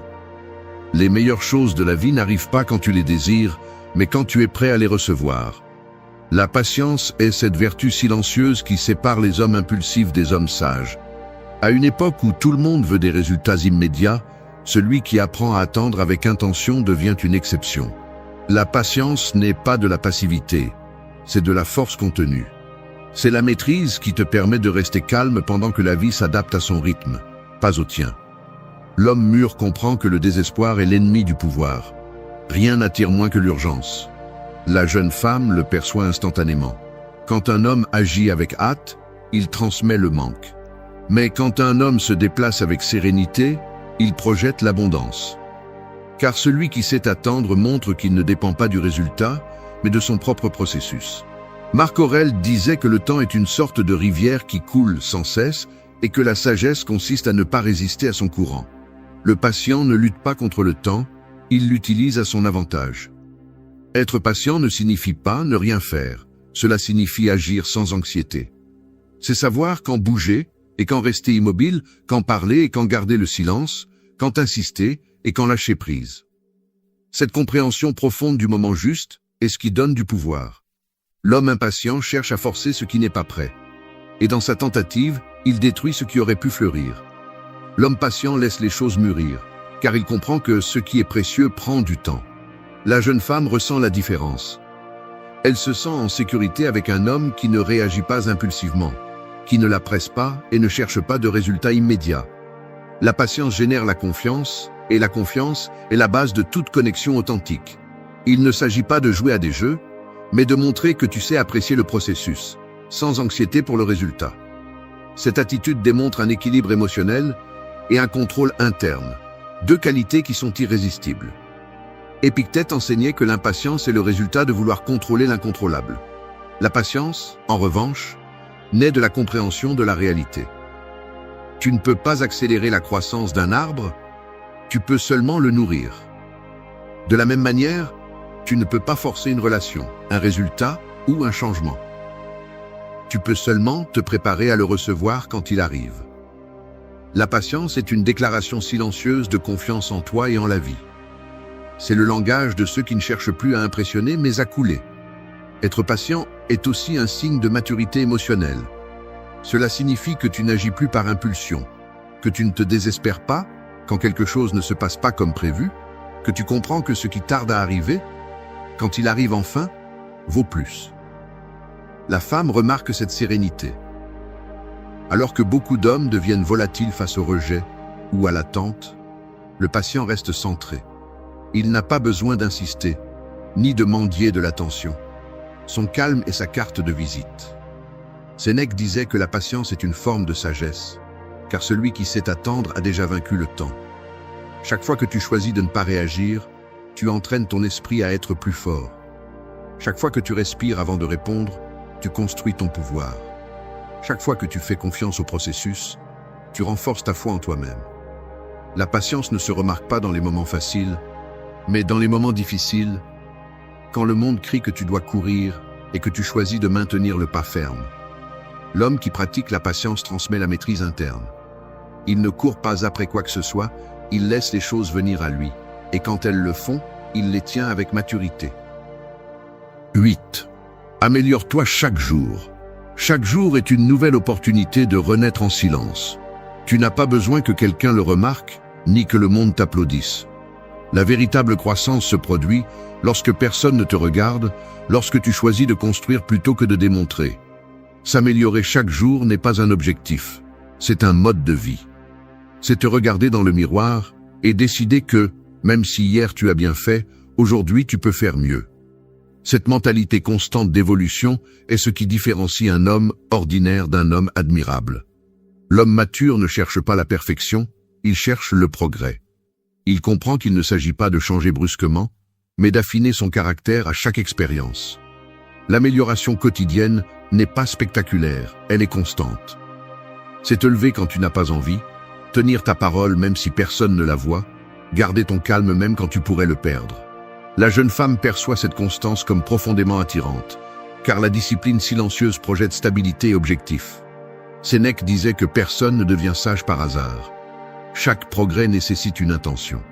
Les meilleures choses de la vie n'arrivent pas quand tu les désires, mais quand tu es prêt à les recevoir. La patience est cette vertu silencieuse qui sépare les hommes impulsifs des hommes sages. À une époque où tout le monde veut des résultats immédiats, celui qui apprend à attendre avec intention devient une exception. La patience n'est pas de la passivité, c'est de la force contenue. C'est la maîtrise qui te permet de rester calme pendant que la vie s'adapte à son rythme, pas au tien. L'homme mûr comprend que le désespoir est l'ennemi du pouvoir. Rien n'attire moins que l'urgence. La jeune femme le perçoit instantanément. Quand un homme agit avec hâte, il transmet le manque. Mais quand un homme se déplace avec sérénité, il projette l'abondance. Car celui qui sait attendre montre qu'il ne dépend pas du résultat, mais de son propre processus. Marc Aurèle disait que le temps est une sorte de rivière qui coule sans cesse et que la sagesse consiste à ne pas résister à son courant. Le patient ne lutte pas contre le temps, il l'utilise à son avantage. Être patient ne signifie pas ne rien faire, cela signifie agir sans anxiété. C'est savoir quand bouger et quand rester immobile, quand parler et quand garder le silence, quand insister et quand lâcher prise. Cette compréhension profonde du moment juste est ce qui donne du pouvoir. L'homme impatient cherche à forcer ce qui n'est pas prêt. Et dans sa tentative, il détruit ce qui aurait pu fleurir. L'homme patient laisse les choses mûrir, car il comprend que ce qui est précieux prend du temps. La jeune femme ressent la différence. Elle se sent en sécurité avec un homme qui ne réagit pas impulsivement, qui ne la presse pas et ne cherche pas de résultats immédiats. La patience génère la confiance, et la confiance est la base de toute connexion authentique. Il ne s'agit pas de jouer à des jeux, mais de montrer que tu sais apprécier le processus, sans anxiété pour le résultat. Cette attitude démontre un équilibre émotionnel et un contrôle interne, deux qualités qui sont irrésistibles. Épictète enseignait que l'impatience est le résultat de vouloir contrôler l'incontrôlable. La patience, en revanche, naît de la compréhension de la réalité. Tu ne peux pas accélérer la croissance d'un arbre, tu peux seulement le nourrir. De la même manière, tu ne peux pas forcer une relation, un résultat ou un changement. Tu peux seulement te préparer à le recevoir quand il arrive. La patience est une déclaration silencieuse de confiance en toi et en la vie. C'est le langage de ceux qui ne cherchent plus à impressionner mais à couler. Être patient est aussi un signe de maturité émotionnelle. Cela signifie que tu n'agis plus par impulsion, que tu ne te désespères pas quand quelque chose ne se passe pas comme prévu, que tu comprends que ce qui tarde à arriver, quand il arrive enfin, vaut plus. La femme remarque cette sérénité. Alors que beaucoup d'hommes deviennent volatiles face au rejet ou à l'attente, le patient reste centré. Il n'a pas besoin d'insister, ni de mendier de l'attention. Son calme est sa carte de visite. Sénèque disait que la patience est une forme de sagesse, car celui qui sait attendre a déjà vaincu le temps. Chaque fois que tu choisis de ne pas réagir, tu entraînes ton esprit à être plus fort. Chaque fois que tu respires avant de répondre, tu construis ton pouvoir. Chaque fois que tu fais confiance au processus, tu renforces ta foi en toi-même. La patience ne se remarque pas dans les moments faciles, mais dans les moments difficiles, quand le monde crie que tu dois courir et que tu choisis de maintenir le pas ferme. L'homme qui pratique la patience transmet la maîtrise interne. Il ne court pas après quoi que ce soit, il laisse les choses venir à lui, et quand elles le font, il les tient avec maturité. 8. Améliore-toi chaque jour. Chaque jour est une nouvelle opportunité de renaître en silence. Tu n'as pas besoin que quelqu'un le remarque, ni que le monde t'applaudisse. La véritable croissance se produit lorsque personne ne te regarde, lorsque tu choisis de construire plutôt que de démontrer. S'améliorer chaque jour n'est pas un objectif, c'est un mode de vie. C'est te regarder dans le miroir et décider que, même si hier tu as bien fait, aujourd'hui tu peux faire mieux. Cette mentalité constante d'évolution est ce qui différencie un homme ordinaire d'un homme admirable. L'homme mature ne cherche pas la perfection, il cherche le progrès. Il comprend qu'il ne s'agit pas de changer brusquement, mais d'affiner son caractère à chaque expérience. L'amélioration quotidienne n'est pas spectaculaire, elle est constante. C'est te lever quand tu n'as pas envie, tenir ta parole même si personne ne la voit, garder ton calme même quand tu pourrais le perdre. La jeune femme perçoit cette constance comme profondément attirante, car la discipline silencieuse projette stabilité et objectif. Sénèque disait que personne ne devient sage par hasard. Chaque progrès nécessite une intention.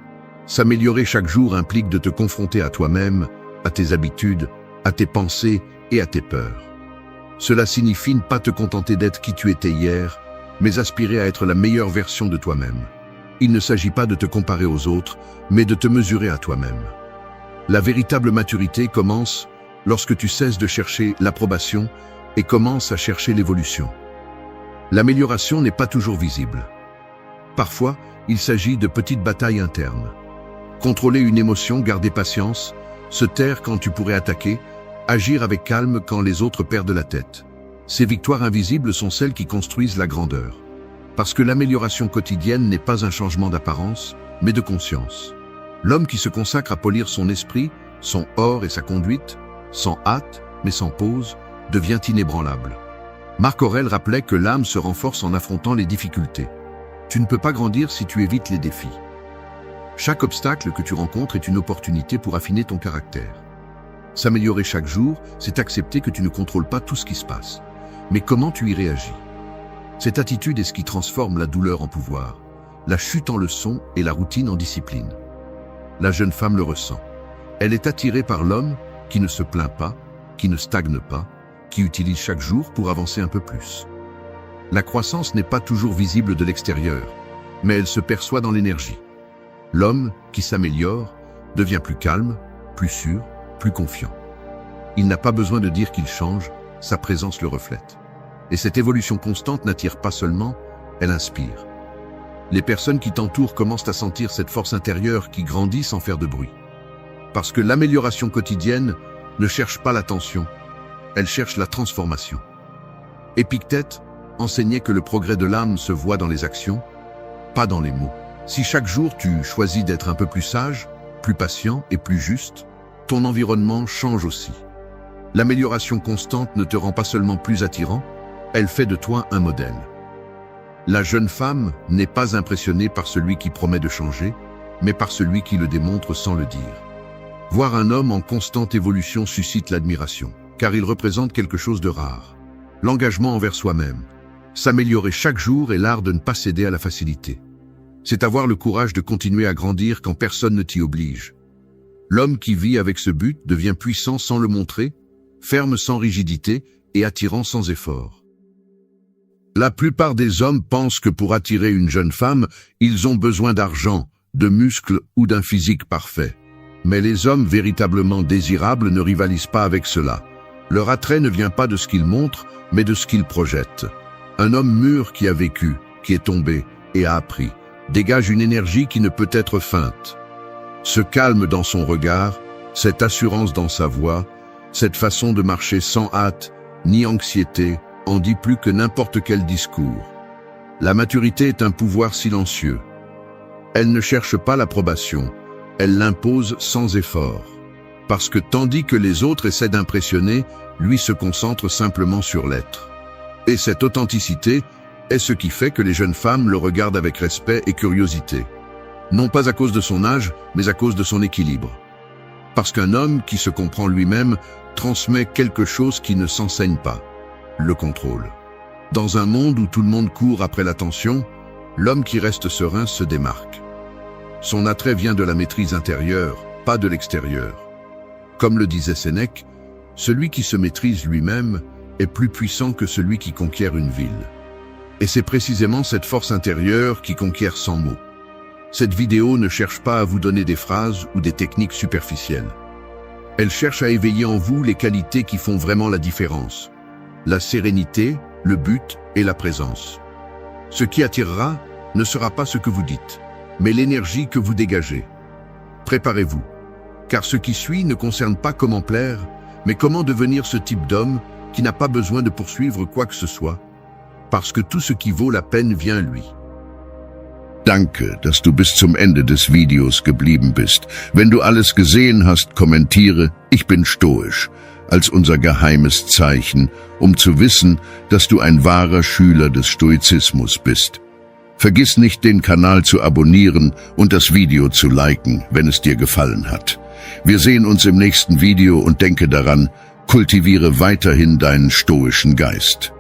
S'améliorer chaque jour implique de te confronter à toi-même, à tes habitudes, à tes pensées et à tes peurs. Cela signifie ne pas te contenter d'être qui tu étais hier, mais aspirer à être la meilleure version de toi-même. Il ne s'agit pas de te comparer aux autres, mais de te mesurer à toi-même. La véritable maturité commence lorsque tu cesses de chercher l'approbation et commences à chercher l'évolution. L'amélioration n'est pas toujours visible. Parfois, il s'agit de petites batailles internes. Contrôler une émotion, garder patience, se taire quand tu pourrais attaquer, agir avec calme quand les autres perdent la tête. Ces victoires invisibles sont celles qui construisent la grandeur. Parce que l'amélioration quotidienne n'est pas un changement d'apparence, mais de conscience. L'homme qui se consacre à polir son esprit, son or et sa conduite, sans hâte, mais sans pause, devient inébranlable. Marc Aurèle rappelait que l'âme se renforce en affrontant les difficultés. Tu ne peux pas grandir si tu évites les défis. Chaque obstacle que tu rencontres est une opportunité pour affiner ton caractère. S'améliorer chaque jour, c'est accepter que tu ne contrôles pas tout ce qui se passe. Mais comment tu y réagis? Cette attitude est ce qui transforme la douleur en pouvoir, la chute en leçon et la routine en discipline. La jeune femme le ressent. Elle est attirée par l'homme qui ne se plaint pas, qui ne stagne pas, qui utilise chaque jour pour avancer un peu plus. La croissance n'est pas toujours visible de l'extérieur, mais elle se perçoit dans l'énergie. L'homme qui s'améliore devient plus calme, plus sûr, plus confiant. Il n'a pas besoin de dire qu'il change, sa présence le reflète. Et cette évolution constante n'attire pas seulement, elle inspire. Les personnes qui t'entourent commencent à sentir cette force intérieure qui grandit sans faire de bruit. Parce que l'amélioration quotidienne ne cherche pas l'attention, elle cherche la transformation. Épictète enseignait que le progrès de l'âme se voit dans les actions, pas dans les mots. Si chaque jour tu choisis d'être un peu plus sage, plus patient et plus juste, ton environnement change aussi. L'amélioration constante ne te rend pas seulement plus attirant, elle fait de toi un modèle. La jeune femme n'est pas impressionnée par celui qui promet de changer, mais par celui qui le démontre sans le dire. Voir un homme en constante évolution suscite l'admiration, car il représente quelque chose de rare. L'engagement envers soi-même. S'améliorer chaque jour est l'art de ne pas céder à la facilité. C'est avoir le courage de continuer à grandir quand personne ne t'y oblige. L'homme qui vit avec ce but devient puissant sans le montrer, ferme sans rigidité et attirant sans effort. La plupart des hommes pensent que pour attirer une jeune femme, ils ont besoin d'argent, de muscles ou d'un physique parfait. Mais les hommes véritablement désirables ne rivalisent pas avec cela. Leur attrait ne vient pas de ce qu'ils montrent, mais de ce qu'ils projettent. Un homme mûr qui a vécu, qui est tombé et a appris, dégage une énergie qui ne peut être feinte. Ce calme dans son regard, cette assurance dans sa voix, cette façon de marcher sans hâte, ni anxiété, en dit plus que n'importe quel discours. La maturité est un pouvoir silencieux. Elle ne cherche pas l'approbation, elle l'impose sans effort. Parce que tandis que les autres essaient d'impressionner, lui se concentre simplement sur l'être. Et cette authenticité est ce qui fait que les jeunes femmes le regardent avec respect et curiosité. Non pas à cause de son âge, mais à cause de son équilibre. Parce qu'un homme qui se comprend lui-même transmet quelque chose qui ne s'enseigne pas, le contrôle. Dans un monde où tout le monde court après l'attention, l'homme qui reste serein se démarque. Son attrait vient de la maîtrise intérieure, pas de l'extérieur. Comme le disait Sénèque, celui qui se maîtrise lui-même est plus puissant que celui qui conquiert une ville. Et c'est précisément cette force intérieure qui conquiert sans mots. Cette vidéo ne cherche pas à vous donner des phrases ou des techniques superficielles. Elle cherche à éveiller en vous les qualités qui font vraiment la différence. La sérénité, le but et la présence. Ce qui attirera ne sera pas ce que vous dites, mais l'énergie que vous dégagez. Préparez-vous, car ce qui suit ne concerne pas comment plaire, mais comment devenir ce type d'homme qui n'a pas besoin de poursuivre quoi que ce soit, parce que tout ce qui vaut la peine vient à lui. Danke, dass du bis zum Ende des Videos geblieben bist. Wenn du alles gesehen hast, kommentiere, ich bin stoisch, als unser geheimes Zeichen, zu wissen, dass du ein wahrer Schüler des Stoizismus bist. Vergiss nicht, den Kanal zu abonnieren und das Video zu liken, wenn es dir gefallen hat. Wir sehen uns im nächsten Video und denke daran, kultiviere weiterhin deinen stoischen Geist.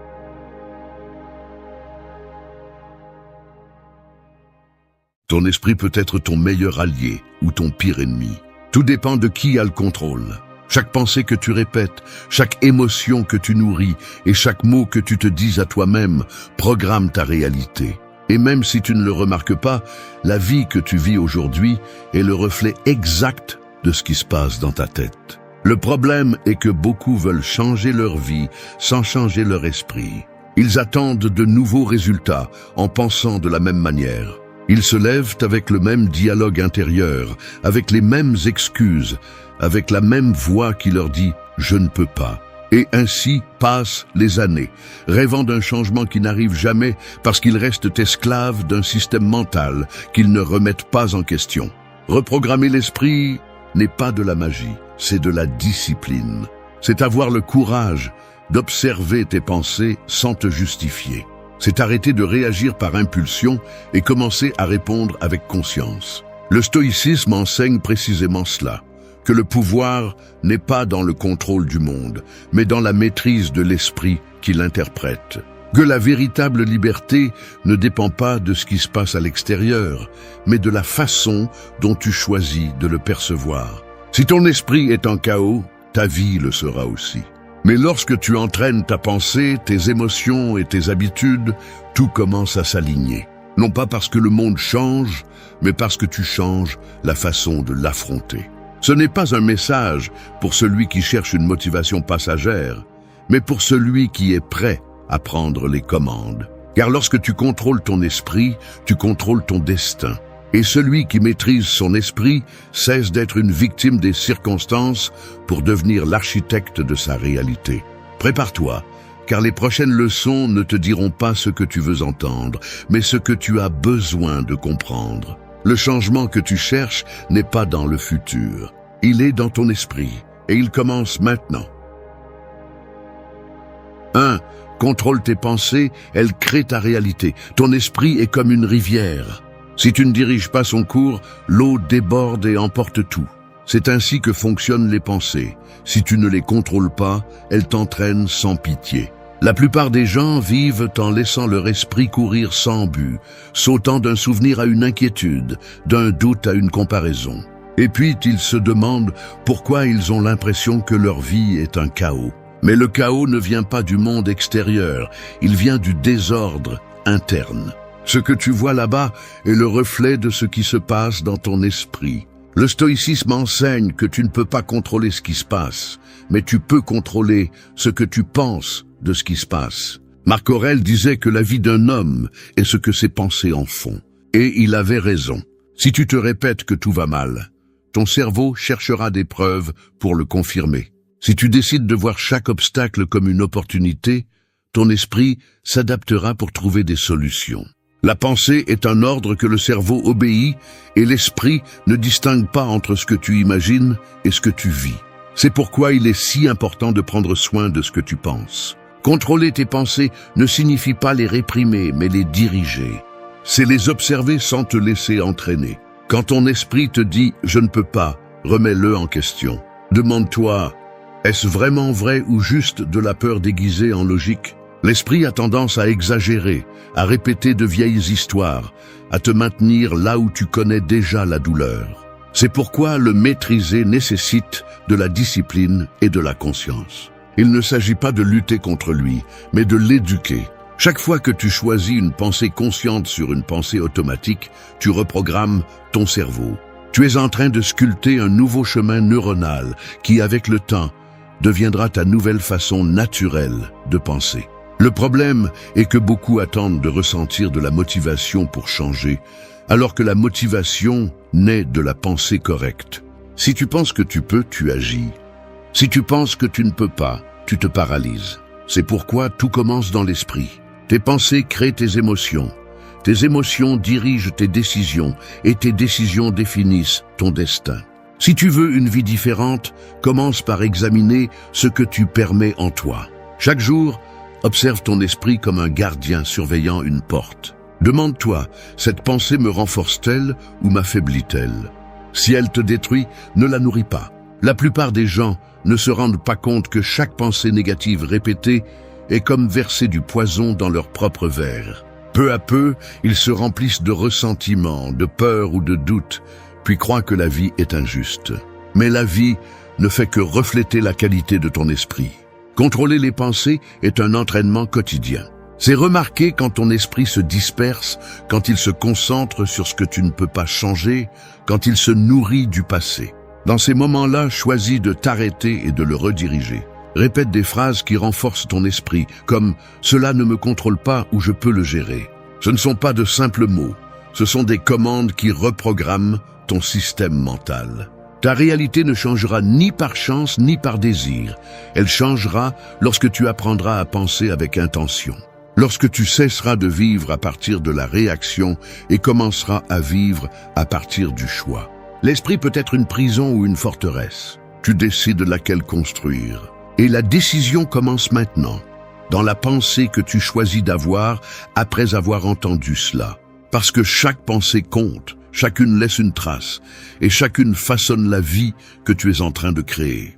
Ton esprit peut être ton meilleur allié ou ton pire ennemi. Tout dépend de qui a le contrôle. Chaque pensée que tu répètes, chaque émotion que tu nourris et chaque mot que tu te dis à toi-même programme ta réalité. Et même si tu ne le remarques pas, la vie que tu vis aujourd'hui est le reflet exact de ce qui se passe dans ta tête. Le problème est que beaucoup veulent changer leur vie sans changer leur esprit. Ils attendent de nouveaux résultats en pensant de la même manière. Ils se lèvent avec le même dialogue intérieur, avec les mêmes excuses, avec la même voix qui leur dit « je ne peux pas ». Et ainsi passent les années, rêvant d'un changement qui n'arrive jamais parce qu'ils restent esclaves d'un système mental qu'ils ne remettent pas en question. Reprogrammer l'esprit n'est pas de la magie, c'est de la discipline. C'est avoir le courage d'observer tes pensées sans te justifier. C'est arrêter de réagir par impulsion et commencer à répondre avec conscience. Le stoïcisme enseigne précisément cela, que le pouvoir n'est pas dans le contrôle du monde, mais dans la maîtrise de l'esprit qui l'interprète. Que la véritable liberté ne dépend pas de ce qui se passe à l'extérieur, mais de la façon dont tu choisis de le percevoir. Si ton esprit est en chaos, ta vie le sera aussi. Mais lorsque tu entraînes ta pensée, tes émotions et tes habitudes, tout commence à s'aligner. Non pas parce que le monde change, mais parce que tu changes la façon de l'affronter. Ce n'est pas un message pour celui qui cherche une motivation passagère, mais pour celui qui est prêt à prendre les commandes. Car lorsque tu contrôles ton esprit, tu contrôles ton destin. Et celui qui maîtrise son esprit cesse d'être une victime des circonstances pour devenir l'architecte de sa réalité. Prépare-toi, car les prochaines leçons ne te diront pas ce que tu veux entendre, mais ce que tu as besoin de comprendre. Le changement que tu cherches n'est pas dans le futur, il est dans ton esprit, et il commence maintenant. 1. Contrôle tes pensées, elles créent ta réalité. Ton esprit est comme une rivière. Si tu ne diriges pas son cours, l'eau déborde et emporte tout. C'est ainsi que fonctionnent les pensées. Si tu ne les contrôles pas, elles t'entraînent sans pitié. La plupart des gens vivent en laissant leur esprit courir sans but, sautant d'un souvenir à une inquiétude, d'un doute à une comparaison. Et puis ils se demandent pourquoi ils ont l'impression que leur vie est un chaos. Mais le chaos ne vient pas du monde extérieur, il vient du désordre interne. Ce que tu vois là-bas est le reflet de ce qui se passe dans ton esprit. Le stoïcisme enseigne que tu ne peux pas contrôler ce qui se passe, mais tu peux contrôler ce que tu penses de ce qui se passe. Marc Aurèle disait que la vie d'un homme est ce que ses pensées en font. Et il avait raison. Si tu te répètes que tout va mal, ton cerveau cherchera des preuves pour le confirmer. Si tu décides de voir chaque obstacle comme une opportunité, ton esprit s'adaptera pour trouver des solutions. La pensée est un ordre que le cerveau obéit et l'esprit ne distingue pas entre ce que tu imagines et ce que tu vis. C'est pourquoi il est si important de prendre soin de ce que tu penses. Contrôler tes pensées ne signifie pas les réprimer, mais les diriger. C'est les observer sans te laisser entraîner. Quand ton esprit te dit « je ne peux pas », remets-le en question. Demande-toi « est-ce vraiment vrai ou juste de la peur déguisée en logique ?» L'esprit a tendance à exagérer, à répéter de vieilles histoires, à te maintenir là où tu connais déjà la douleur. C'est pourquoi le maîtriser nécessite de la discipline et de la conscience. Il ne s'agit pas de lutter contre lui, mais de l'éduquer. Chaque fois que tu choisis une pensée consciente sur une pensée automatique, tu reprogrammes ton cerveau. Tu es en train de sculpter un nouveau chemin neuronal qui, avec le temps, deviendra ta nouvelle façon naturelle de penser. Le problème est que beaucoup attendent de ressentir de la motivation pour changer, alors que la motivation naît de la pensée correcte. Si tu penses que tu peux, tu agis. Si tu penses que tu ne peux pas, tu te paralyses. C'est pourquoi tout commence dans l'esprit. Tes pensées créent tes émotions. Tes émotions dirigent tes décisions et tes décisions définissent ton destin. Si tu veux une vie différente, commence par examiner ce que tu permets en toi. Chaque jour, observe ton esprit comme un gardien surveillant une porte. Demande-toi, cette pensée me renforce-t-elle ou m'affaiblit-elle? Si elle te détruit, ne la nourris pas. La plupart des gens ne se rendent pas compte que chaque pensée négative répétée est comme verser du poison dans leur propre verre. Peu à peu, ils se remplissent de ressentiment, de peur ou de doute, puis croient que la vie est injuste. Mais la vie ne fait que refléter la qualité de ton esprit. Contrôler les pensées est un entraînement quotidien. C'est remarqué quand ton esprit se disperse, quand il se concentre sur ce que tu ne peux pas changer, quand il se nourrit du passé. Dans ces moments-là, choisis de t'arrêter et de le rediriger. Répète des phrases qui renforcent ton esprit, comme « cela ne me contrôle pas ou je peux le gérer ». Ce ne sont pas de simples mots, ce sont des commandes qui reprogramment ton système mental. Ta réalité ne changera ni par chance ni par désir. Elle changera lorsque tu apprendras à penser avec intention. Lorsque tu cesseras de vivre à partir de la réaction et commenceras à vivre à partir du choix. L'esprit peut être une prison ou une forteresse. Tu décides laquelle construire. Et la décision commence maintenant, dans la pensée que tu choisis d'avoir après avoir entendu cela. Parce que chaque pensée compte, chacune laisse une trace, et chacune façonne la vie que tu es en train de créer.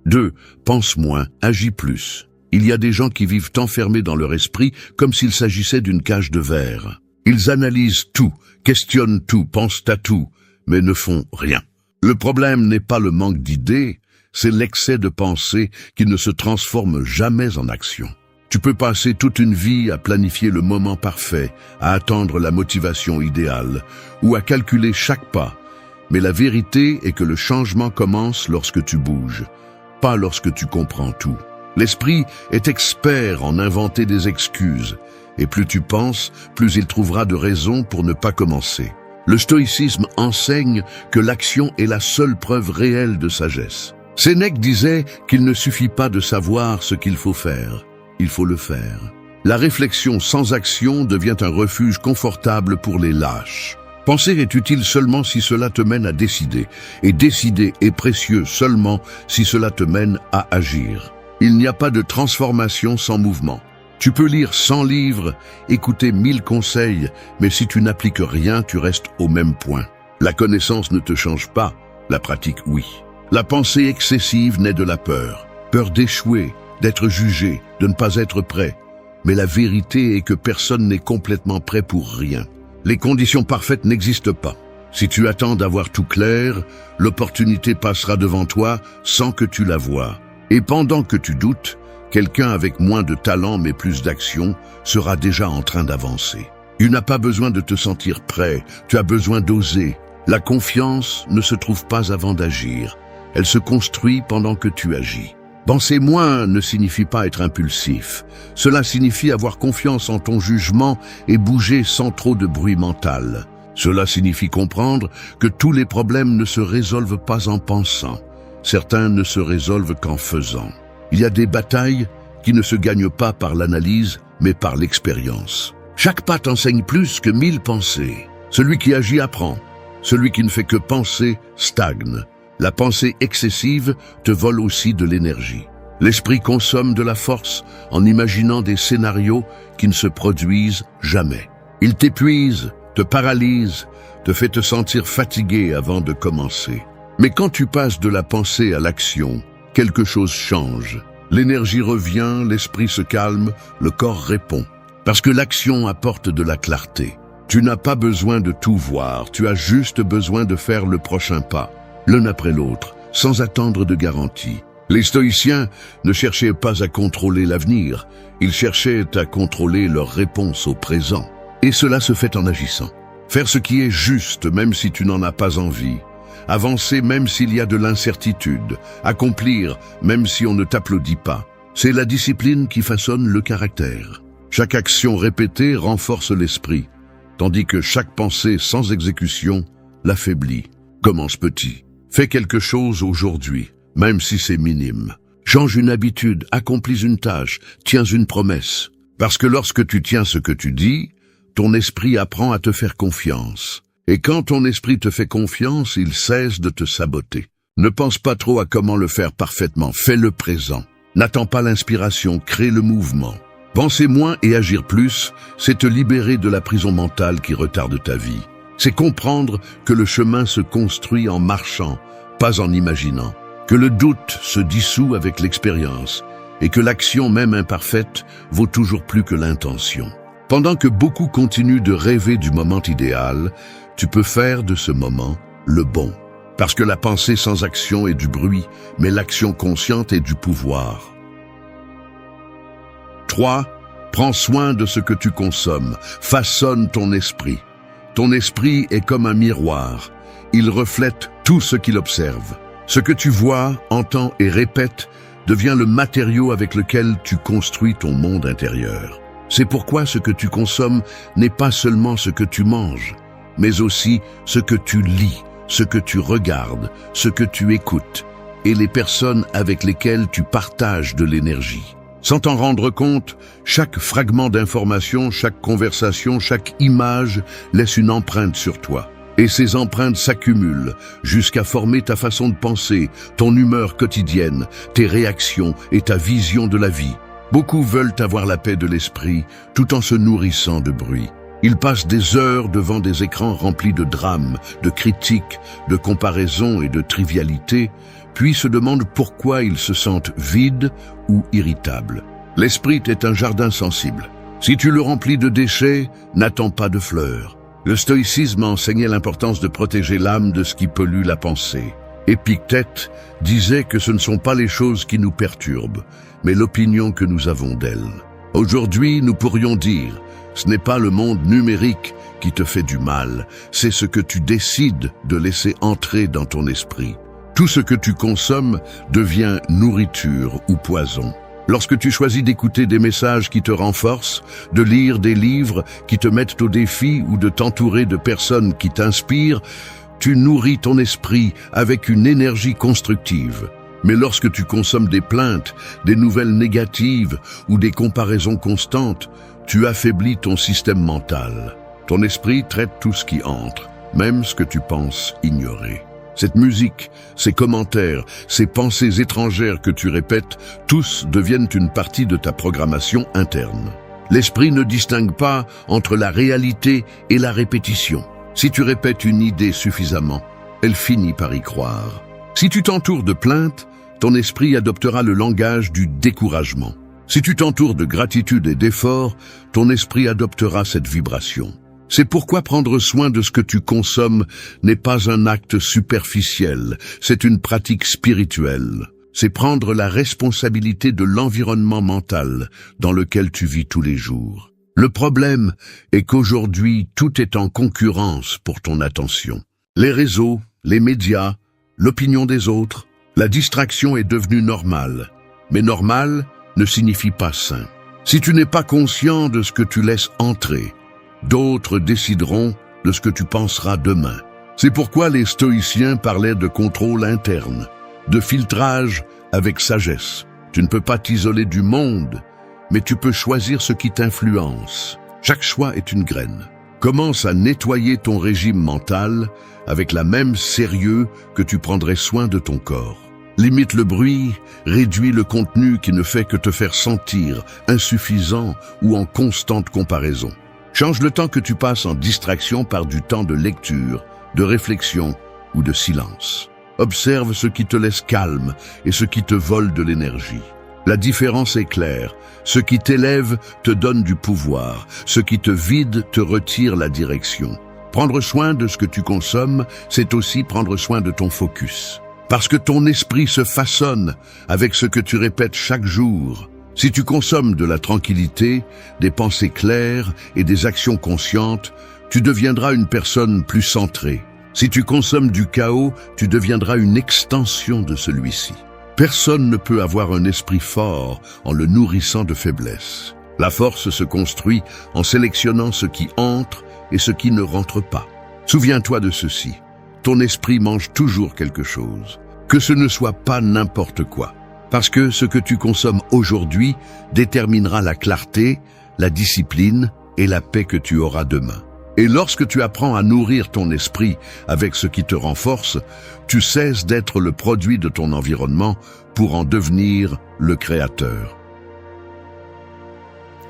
2. Pense moins, agis plus. Il y a des gens qui vivent enfermés dans leur esprit comme s'il s'agissait d'une cage de verre. Ils analysent tout, questionnent tout, pensent à tout, mais ne font rien. Le problème n'est pas le manque d'idées, c'est l'excès de pensée qui ne se transforme jamais en action. Tu peux passer toute une vie à planifier le moment parfait, à attendre la motivation idéale, ou à calculer chaque pas. Mais la vérité est que le changement commence lorsque tu bouges, pas lorsque tu comprends tout. L'esprit est expert en inventer des excuses, et plus tu penses, plus il trouvera de raisons pour ne pas commencer. Le stoïcisme enseigne que l'action est la seule preuve réelle de sagesse. Sénèque disait qu'il ne suffit pas de savoir ce qu'il faut faire, il faut le faire. La réflexion sans action devient un refuge confortable pour les lâches. Penser est utile seulement si cela te mène à décider, et décider est précieux seulement si cela te mène à agir. Il n'y a pas de transformation sans mouvement. Tu peux lire 100 livres, écouter 1000 conseils, mais si tu n'appliques rien, tu restes au même point. La connaissance ne te change pas, la pratique oui. La pensée excessive naît de la peur. Peur d'échouer, d'être jugé, de ne pas être prêt. Mais la vérité est que personne n'est complètement prêt pour rien. Les conditions parfaites n'existent pas. Si tu attends d'avoir tout clair, l'opportunité passera devant toi sans que tu la voies. Et pendant que tu doutes, quelqu'un avec moins de talent mais plus d'action sera déjà en train d'avancer. Tu n'as pas besoin de te sentir prêt, tu as besoin d'oser. La confiance ne se trouve pas avant d'agir. Elle se construit pendant que tu agis. Penser moins ne signifie pas être impulsif. Cela signifie avoir confiance en ton jugement et bouger sans trop de bruit mental. Cela signifie comprendre que tous les problèmes ne se résolvent pas en pensant. Certains ne se résolvent qu'en faisant. Il y a des batailles qui ne se gagnent pas par l'analyse, mais par l'expérience. Chaque pas t'enseigne plus que 1000 pensées. Celui qui agit apprend. Celui qui ne fait que penser stagne. La pensée excessive te vole aussi de l'énergie. L'esprit consomme de la force en imaginant des scénarios qui ne se produisent jamais. Il t'épuise, te paralyse, te fait te sentir fatigué avant de commencer. Mais quand tu passes de la pensée à l'action, quelque chose change. L'énergie revient, l'esprit se calme, le corps répond. Parce que l'action apporte de la clarté. Tu n'as pas besoin de tout voir, tu as juste besoin de faire le prochain pas, l'un après l'autre, sans attendre de garantie. Les stoïciens ne cherchaient pas à contrôler l'avenir, ils cherchaient à contrôler leur réponse au présent. Et cela se fait en agissant. Faire ce qui est juste même si tu n'en as pas envie. Avancer même s'il y a de l'incertitude. Accomplir même si on ne t'applaudit pas. C'est la discipline qui façonne le caractère. Chaque action répétée renforce l'esprit, tandis que chaque pensée sans exécution l'affaiblit. Commence petit. Fais quelque chose aujourd'hui, même si c'est minime. Change une habitude, accomplis une tâche, tiens une promesse. Parce que lorsque tu tiens ce que tu dis, ton esprit apprend à te faire confiance. Et quand ton esprit te fait confiance, il cesse de te saboter. Ne pense pas trop à comment le faire parfaitement, fais le présent. N'attends pas l'inspiration, crée le mouvement. Penser moins et agir plus, c'est te libérer de la prison mentale qui retarde ta vie. C'est comprendre que le chemin se construit en marchant, pas en imaginant. Que le doute se dissout avec l'expérience et que l'action même imparfaite vaut toujours plus que l'intention. Pendant que beaucoup continuent de rêver du moment idéal, tu peux faire de ce moment le bon. Parce que la pensée sans action est du bruit, mais l'action consciente est du pouvoir. 3. Prends soin de ce que tu consommes. Façonne ton esprit. Ton esprit est comme un miroir. Il reflète tout ce qu'il observe. Ce que tu vois, entends et répètes devient le matériau avec lequel tu construis ton monde intérieur. C'est pourquoi ce que tu consommes n'est pas seulement ce que tu manges, mais aussi ce que tu lis, ce que tu regardes, ce que tu écoutes, et les personnes avec lesquelles tu partages de l'énergie. Sans t'en rendre compte, chaque fragment d'information, chaque conversation, chaque image laisse une empreinte sur toi. Et ces empreintes s'accumulent jusqu'à former ta façon de penser, ton humeur quotidienne, tes réactions et ta vision de la vie. Beaucoup veulent avoir la paix de l'esprit tout en se nourrissant de bruit. Ils passent des heures devant des écrans remplis de drames, de critiques, de comparaisons et de trivialités, puis se demandent pourquoi ils se sentent vides ou irritables. L'esprit est un jardin sensible. Si tu le remplis de déchets, n'attends pas de fleurs. Le stoïcisme enseignait l'importance de protéger l'âme de ce qui pollue la pensée. Épictète disait que ce ne sont pas les choses qui nous perturbent, mais l'opinion que nous avons d'elles. Aujourd'hui, nous pourrions dire, ce n'est pas le monde numérique qui te fait du mal, c'est ce que tu décides de laisser entrer dans ton esprit. Tout ce que tu consommes devient nourriture ou poison. Lorsque tu choisis d'écouter des messages qui te renforcent, de lire des livres qui te mettent au défi ou de t'entourer de personnes qui t'inspirent, tu nourris ton esprit avec une énergie constructive. Mais lorsque tu consommes des plaintes, des nouvelles négatives ou des comparaisons constantes, tu affaiblis ton système mental. Ton esprit traite tout ce qui entre, même ce que tu penses ignorer. Cette musique, ces commentaires, ces pensées étrangères que tu répètes, tous deviennent une partie de ta programmation interne. L'esprit ne distingue pas entre la réalité et la répétition. Si tu répètes une idée suffisamment, elle finit par y croire. Si tu t'entoures de plaintes, ton esprit adoptera le langage du découragement. Si tu t'entoures de gratitude et d'efforts, ton esprit adoptera cette vibration. C'est pourquoi prendre soin de ce que tu consommes n'est pas un acte superficiel, c'est une pratique spirituelle. C'est prendre la responsabilité de l'environnement mental dans lequel tu vis tous les jours. Le problème est qu'aujourd'hui, tout est en concurrence pour ton attention. Les réseaux, les médias, l'opinion des autres, la distraction est devenue normale. Mais normal ne signifie pas sain. Si tu n'es pas conscient de ce que tu laisses entrer, d'autres décideront de ce que tu penseras demain. C'est pourquoi les stoïciens parlaient de contrôle interne, de filtrage avec sagesse. Tu ne peux pas t'isoler du monde, mais tu peux choisir ce qui t'influence. Chaque choix est une graine. Commence à nettoyer ton régime mental avec la même sérieux que tu prendrais soin de ton corps. Limite le bruit, réduis le contenu qui ne fait que te faire sentir insuffisant ou en constante comparaison. Change le temps que tu passes en distraction par du temps de lecture, de réflexion ou de silence. Observe ce qui te laisse calme et ce qui te vole de l'énergie. La différence est claire. Ce qui t'élève te donne du pouvoir. Ce qui te vide te retire la direction. Prendre soin de ce que tu consommes, c'est aussi prendre soin de ton focus. Parce que ton esprit se façonne avec ce que tu répètes chaque jour. Si tu consommes de la tranquillité, des pensées claires et des actions conscientes, tu deviendras une personne plus centrée. Si tu consommes du chaos, tu deviendras une extension de celui-ci. Personne ne peut avoir un esprit fort en le nourrissant de faiblesse. La force se construit en sélectionnant ce qui entre et ce qui ne rentre pas. Souviens-toi de ceci. Ton esprit mange toujours quelque chose. Que ce ne soit pas n'importe quoi. Parce que ce que tu consommes aujourd'hui déterminera la clarté, la discipline et la paix que tu auras demain. Et lorsque tu apprends à nourrir ton esprit avec ce qui te renforce, tu cesses d'être le produit de ton environnement pour en devenir le créateur.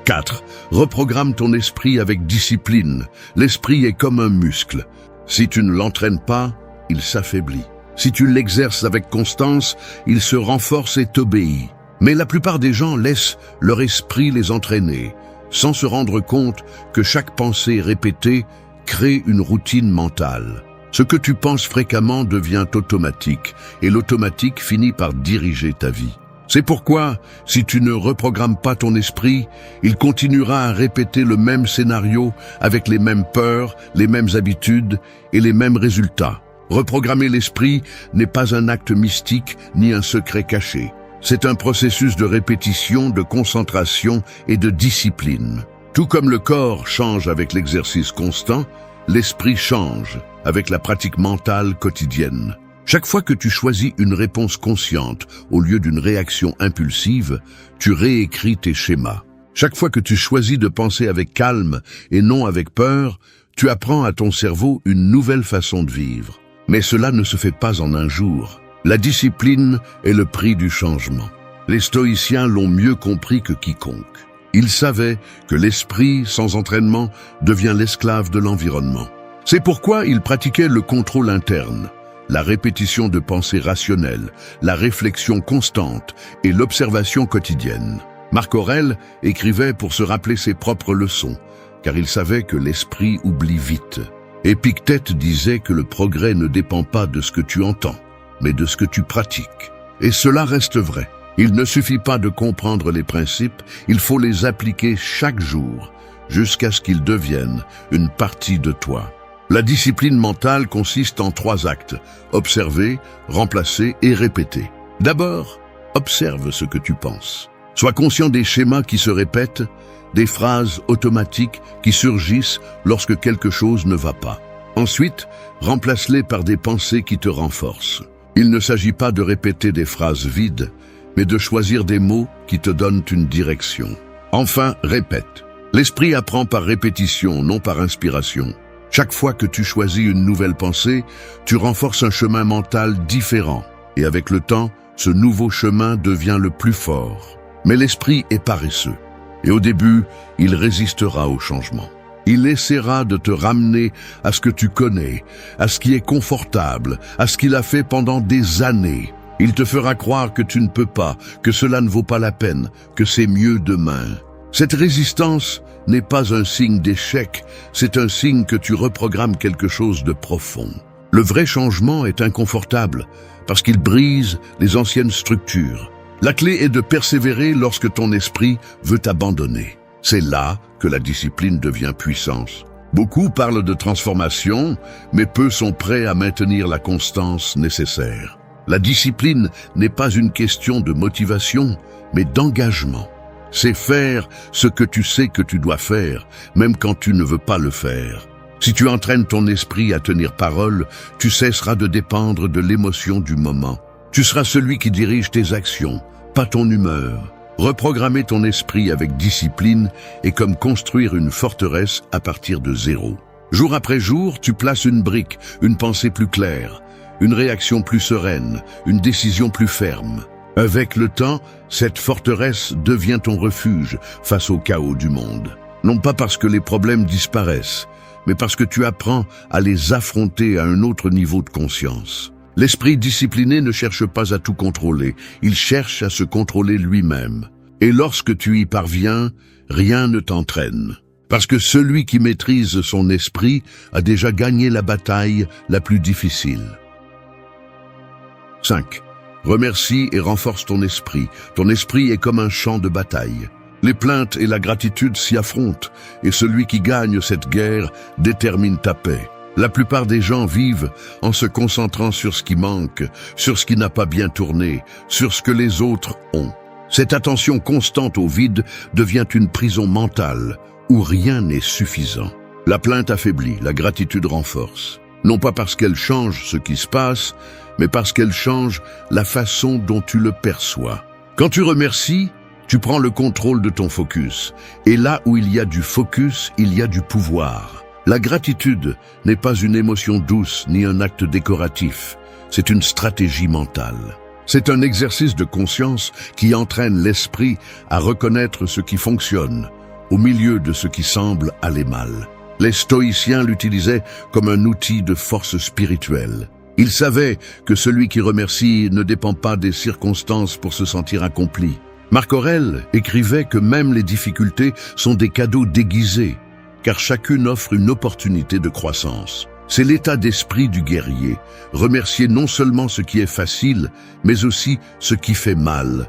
4. Reprogramme ton esprit avec discipline. L'esprit est comme un muscle. Si tu ne l'entraînes pas, il s'affaiblit. Si tu l'exerces avec constance, il se renforce et t'obéit. Mais la plupart des gens laissent leur esprit les entraîner, sans se rendre compte que chaque pensée répétée crée une routine mentale. Ce que tu penses fréquemment devient automatique, et l'automatique finit par diriger ta vie. C'est pourquoi, si tu ne reprogrammes pas ton esprit, il continuera à répéter le même scénario avec les mêmes peurs, les mêmes habitudes et les mêmes résultats. Reprogrammer l'esprit n'est pas un acte mystique ni un secret caché. C'est un processus de répétition, de concentration et de discipline. Tout comme le corps change avec l'exercice constant, l'esprit change avec la pratique mentale quotidienne. Chaque fois que tu choisis une réponse consciente au lieu d'une réaction impulsive, tu réécris tes schémas. Chaque fois que tu choisis de penser avec calme et non avec peur, tu apprends à ton cerveau une nouvelle façon de vivre. Mais cela ne se fait pas en un jour. La discipline est le prix du changement. Les stoïciens l'ont mieux compris que quiconque. Ils savaient que l'esprit, sans entraînement, devient l'esclave de l'environnement. C'est pourquoi ils pratiquaient le contrôle interne, la répétition de pensées rationnelles, la réflexion constante et l'observation quotidienne. Marc Aurèle écrivait pour se rappeler ses propres leçons, car il savait que l'esprit oublie vite. Épictète disait que le progrès ne dépend pas de ce que tu entends, mais de ce que tu pratiques. Et cela reste vrai. Il ne suffit pas de comprendre les principes, il faut les appliquer chaque jour, jusqu'à ce qu'ils deviennent une partie de toi. La discipline mentale consiste en 3 actes: observer, remplacer et répéter. D'abord, observe ce que tu penses. Sois conscient des schémas qui se répètent, des phrases automatiques qui surgissent lorsque quelque chose ne va pas. Ensuite, remplace-les par des pensées qui te renforcent. Il ne s'agit pas de répéter des phrases vides, mais de choisir des mots qui te donnent une direction. Enfin, répète. L'esprit apprend par répétition, non par inspiration. Chaque fois que tu choisis une nouvelle pensée, tu renforces un chemin mental différent. Et avec le temps, ce nouveau chemin devient le plus fort. Mais l'esprit est paresseux. Et au début, il résistera au changement. Il essaiera de te ramener à ce que tu connais, à ce qui est confortable, à ce qu'il a fait pendant des années. Il te fera croire que tu ne peux pas, que cela ne vaut pas la peine, que c'est mieux demain. Cette résistance n'est pas un signe d'échec, c'est un signe que tu reprogrammes quelque chose de profond. Le vrai changement est inconfortable, parce qu'il brise les anciennes structures. La clé est de persévérer lorsque ton esprit veut t'abandonner. C'est là que la discipline devient puissance. Beaucoup parlent de transformation, mais peu sont prêts à maintenir la constance nécessaire. La discipline n'est pas une question de motivation, mais d'engagement. C'est faire ce que tu sais que tu dois faire, même quand tu ne veux pas le faire. Si tu entraînes ton esprit à tenir parole, tu cesseras de dépendre de l'émotion du moment. Tu seras celui qui dirige tes actions, pas ton humeur. Reprogrammer ton esprit avec discipline est comme construire une forteresse à partir de zéro. Jour après jour, tu places une brique, une pensée plus claire, une réaction plus sereine, une décision plus ferme. Avec le temps, cette forteresse devient ton refuge face au chaos du monde. Non pas parce que les problèmes disparaissent, mais parce que tu apprends à les affronter à un autre niveau de conscience. L'esprit discipliné ne cherche pas à tout contrôler, il cherche à se contrôler lui-même. Et lorsque tu y parviens, rien ne t'entraîne. Parce que celui qui maîtrise son esprit a déjà gagné la bataille la plus difficile. 5. Remercie et renforce ton esprit. Ton esprit est comme un champ de bataille. Les plaintes et la gratitude s'y affrontent, et celui qui gagne cette guerre détermine ta paix. La plupart des gens vivent en se concentrant sur ce qui manque, sur ce qui n'a pas bien tourné, sur ce que les autres ont. Cette attention constante au vide devient une prison mentale où rien n'est suffisant. La plainte affaiblit, la gratitude renforce. Non pas parce qu'elle change ce qui se passe, mais parce qu'elle change la façon dont tu le perçois. Quand tu remercies, tu prends le contrôle de ton focus. Et là où il y a du focus, il y a du pouvoir. La gratitude n'est pas une émotion douce ni un acte décoratif, c'est une stratégie mentale. C'est un exercice de conscience qui entraîne l'esprit à reconnaître ce qui fonctionne, au milieu de ce qui semble aller mal. Les stoïciens l'utilisaient comme un outil de force spirituelle. Ils savaient que celui qui remercie ne dépend pas des circonstances pour se sentir accompli. Marc Aurèle écrivait que même les difficultés sont des cadeaux déguisés, car chacune offre une opportunité de croissance. C'est l'état d'esprit du guerrier, remercier non seulement ce qui est facile, mais aussi ce qui fait mal,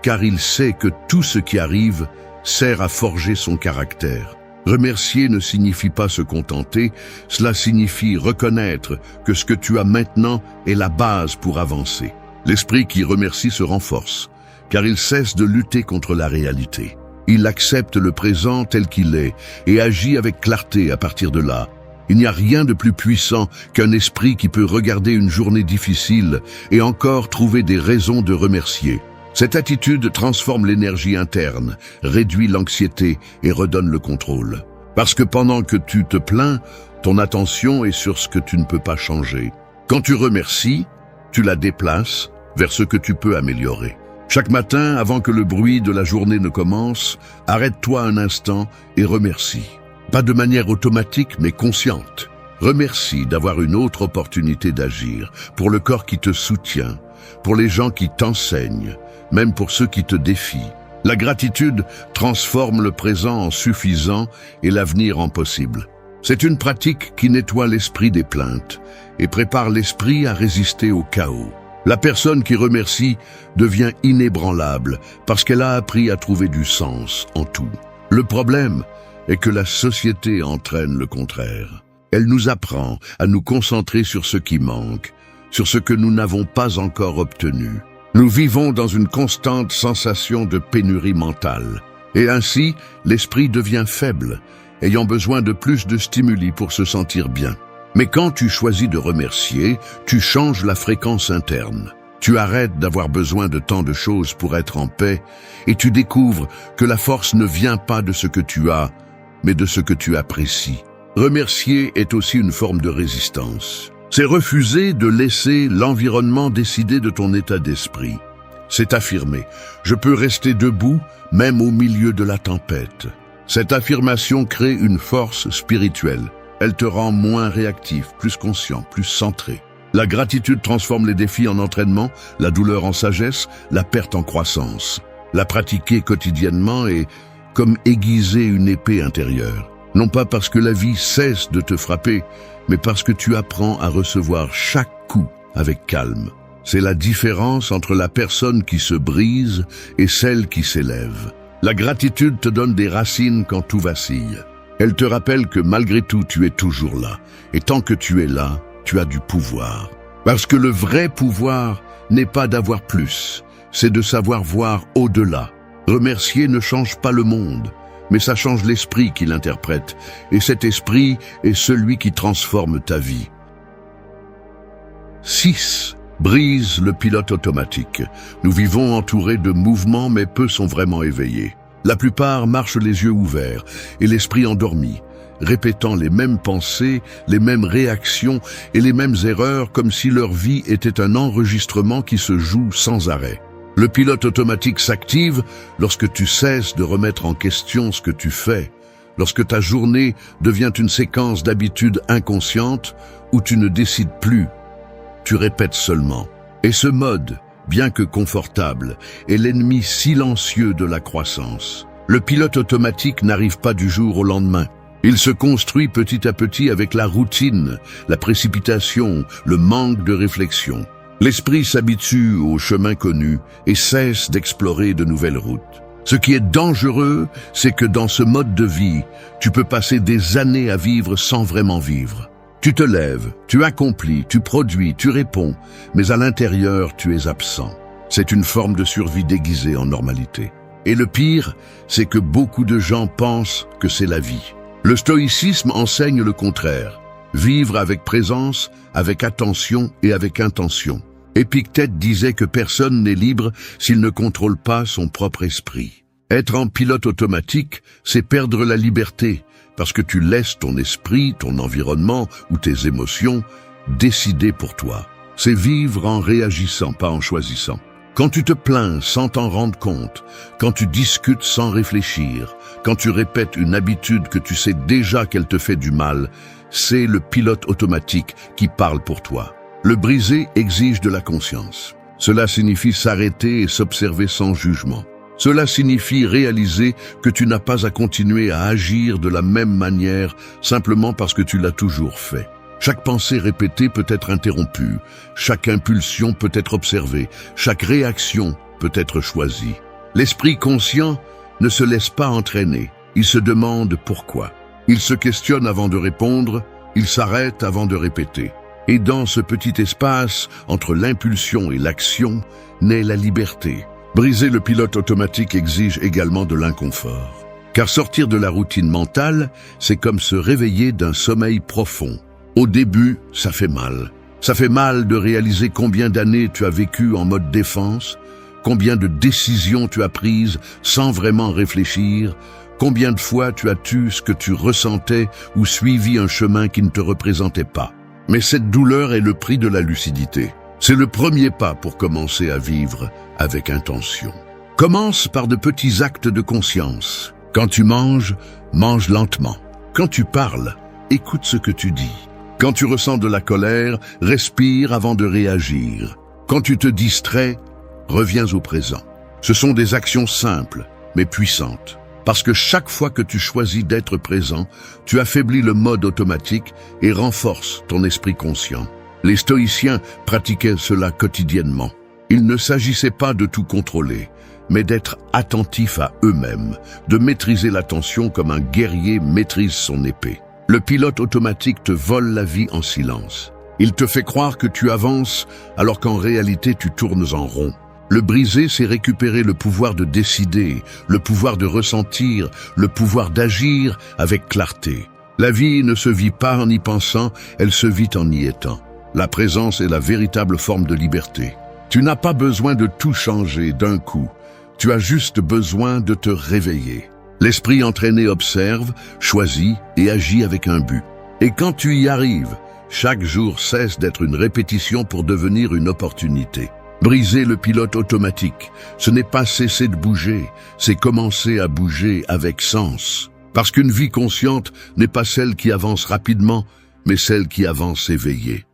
car il sait que tout ce qui arrive sert à forger son caractère. Remercier ne signifie pas se contenter, cela signifie reconnaître que ce que tu as maintenant est la base pour avancer. L'esprit qui remercie se renforce, car il cesse de lutter contre la réalité. Il accepte le présent tel qu'il est et agit avec clarté à partir de là. Il n'y a rien de plus puissant qu'un esprit qui peut regarder une journée difficile et encore trouver des raisons de remercier. Cette attitude transforme l'énergie interne, réduit l'anxiété et redonne le contrôle. Parce que pendant que tu te plains, ton attention est sur ce que tu ne peux pas changer. Quand tu remercies, tu la déplaces vers ce que tu peux améliorer. Chaque matin, avant que le bruit de la journée ne commence, arrête-toi un instant et remercie. Pas de manière automatique, mais consciente. Remercie d'avoir une autre opportunité d'agir, pour le corps qui te soutient, pour les gens qui t'enseignent, même pour ceux qui te défient. La gratitude transforme le présent en suffisant et l'avenir en possible. C'est une pratique qui nettoie l'esprit des plaintes et prépare l'esprit à résister au chaos. La personne qui remercie devient inébranlable parce qu'elle a appris à trouver du sens en tout. Le problème est que la société entraîne le contraire. Elle nous apprend à nous concentrer sur ce qui manque, sur ce que nous n'avons pas encore obtenu. Nous vivons dans une constante sensation de pénurie mentale. Et ainsi, l'esprit devient faible, ayant besoin de plus de stimuli pour se sentir bien. Mais quand tu choisis de remercier, tu changes la fréquence interne. Tu arrêtes d'avoir besoin de tant de choses pour être en paix et tu découvres que la force ne vient pas de ce que tu as, mais de ce que tu apprécies. Remercier est aussi une forme de résistance. C'est refuser de laisser l'environnement décider de ton état d'esprit. C'est affirmer « Je peux rester debout, même au milieu de la tempête ». Cette affirmation crée une force spirituelle. Elle te rend moins réactif, plus conscient, plus centré. La gratitude transforme les défis en entraînement, la douleur en sagesse, la perte en croissance. La pratiquer quotidiennement est comme aiguiser une épée intérieure. Non pas parce que la vie cesse de te frapper, mais parce que tu apprends à recevoir chaque coup avec calme. C'est la différence entre la personne qui se brise et celle qui s'élève. La gratitude te donne des racines quand tout vacille. Elle te rappelle que malgré tout, tu es toujours là. Et tant que tu es là, tu as du pouvoir. Parce que le vrai pouvoir n'est pas d'avoir plus, c'est de savoir voir au-delà. Remercier ne change pas le monde, mais ça change l'esprit qui l'interprète. Et cet esprit est celui qui transforme ta vie. 6. Brise le pilote automatique. Nous vivons entourés de mouvements, mais peu sont vraiment éveillés. La plupart marchent les yeux ouverts et l'esprit endormi, répétant les mêmes pensées, les mêmes réactions et les mêmes erreurs comme si leur vie était un enregistrement qui se joue sans arrêt. Le pilote automatique s'active lorsque tu cesses de remettre en question ce que tu fais, lorsque ta journée devient une séquence d'habitudes inconscientes où tu ne décides plus. Tu répètes seulement. Et ce mode, bien que confortable, est l'ennemi silencieux de la croissance. Le pilote automatique n'arrive pas du jour au lendemain. Il se construit petit à petit avec la routine, la précipitation, le manque de réflexion. L'esprit s'habitue au chemin connu et cesse d'explorer de nouvelles routes. Ce qui est dangereux, c'est que dans ce mode de vie, tu peux passer des années à vivre sans vraiment vivre. Tu te lèves, tu accomplis, tu produis, tu réponds, mais à l'intérieur, tu es absent. C'est une forme de survie déguisée en normalité. Et le pire, c'est que beaucoup de gens pensent que c'est la vie. Le stoïcisme enseigne le contraire. Vivre avec présence, avec attention et avec intention. Épictète disait que personne n'est libre s'il ne contrôle pas son propre esprit. Être en pilote automatique, c'est perdre la liberté, parce que tu laisses ton esprit, ton environnement ou tes émotions décider pour toi. C'est vivre en réagissant, pas en choisissant. Quand tu te plains sans t'en rendre compte, quand tu discutes sans réfléchir, quand tu répètes une habitude que tu sais déjà qu'elle te fait du mal, c'est le pilote automatique qui parle pour toi. Le briser exige de la conscience. Cela signifie s'arrêter et s'observer sans jugement. Cela signifie réaliser que tu n'as pas à continuer à agir de la même manière simplement parce que tu l'as toujours fait. Chaque pensée répétée peut être interrompue, chaque impulsion peut être observée, chaque réaction peut être choisie. L'esprit conscient ne se laisse pas entraîner, il se demande pourquoi. Il se questionne avant de répondre, il s'arrête avant de répéter. Et dans ce petit espace, entre l'impulsion et l'action, naît la liberté. Briser le pilote automatique exige également de l'inconfort. Car sortir de la routine mentale, c'est comme se réveiller d'un sommeil profond. Au début, ça fait mal. Ça fait mal de réaliser combien d'années tu as vécu en mode défense, combien de décisions tu as prises sans vraiment réfléchir, combien de fois tu as tué ce que tu ressentais ou suivi un chemin qui ne te représentait pas. Mais cette douleur est le prix de la lucidité. C'est le premier pas pour commencer à vivre avec intention. Commence par de petits actes de conscience. Quand tu manges, mange lentement. Quand tu parles, écoute ce que tu dis. Quand tu ressens de la colère, respire avant de réagir. Quand tu te distrais, reviens au présent. Ce sont des actions simples, mais puissantes. Parce que chaque fois que tu choisis d'être présent, tu affaiblis le mode automatique et renforces ton esprit conscient. Les stoïciens pratiquaient cela quotidiennement. Il ne s'agissait pas de tout contrôler, mais d'être attentif à eux-mêmes, de maîtriser l'attention comme un guerrier maîtrise son épée. Le pilote automatique te vole la vie en silence. Il te fait croire que tu avances alors qu'en réalité tu tournes en rond. Le briser, c'est récupérer le pouvoir de décider, le pouvoir de ressentir, le pouvoir d'agir avec clarté. La vie ne se vit pas en y pensant, elle se vit en y étant. La présence est la véritable forme de liberté. Tu n'as pas besoin de tout changer d'un coup. Tu as juste besoin de te réveiller. L'esprit entraîné observe, choisit et agit avec un but. Et quand tu y arrives, chaque jour cesse d'être une répétition pour devenir une opportunité. Briser le pilote automatique, ce n'est pas cesser de bouger, c'est commencer à bouger avec sens. Parce qu'une vie consciente n'est pas celle qui avance rapidement, mais celle qui avance éveillée.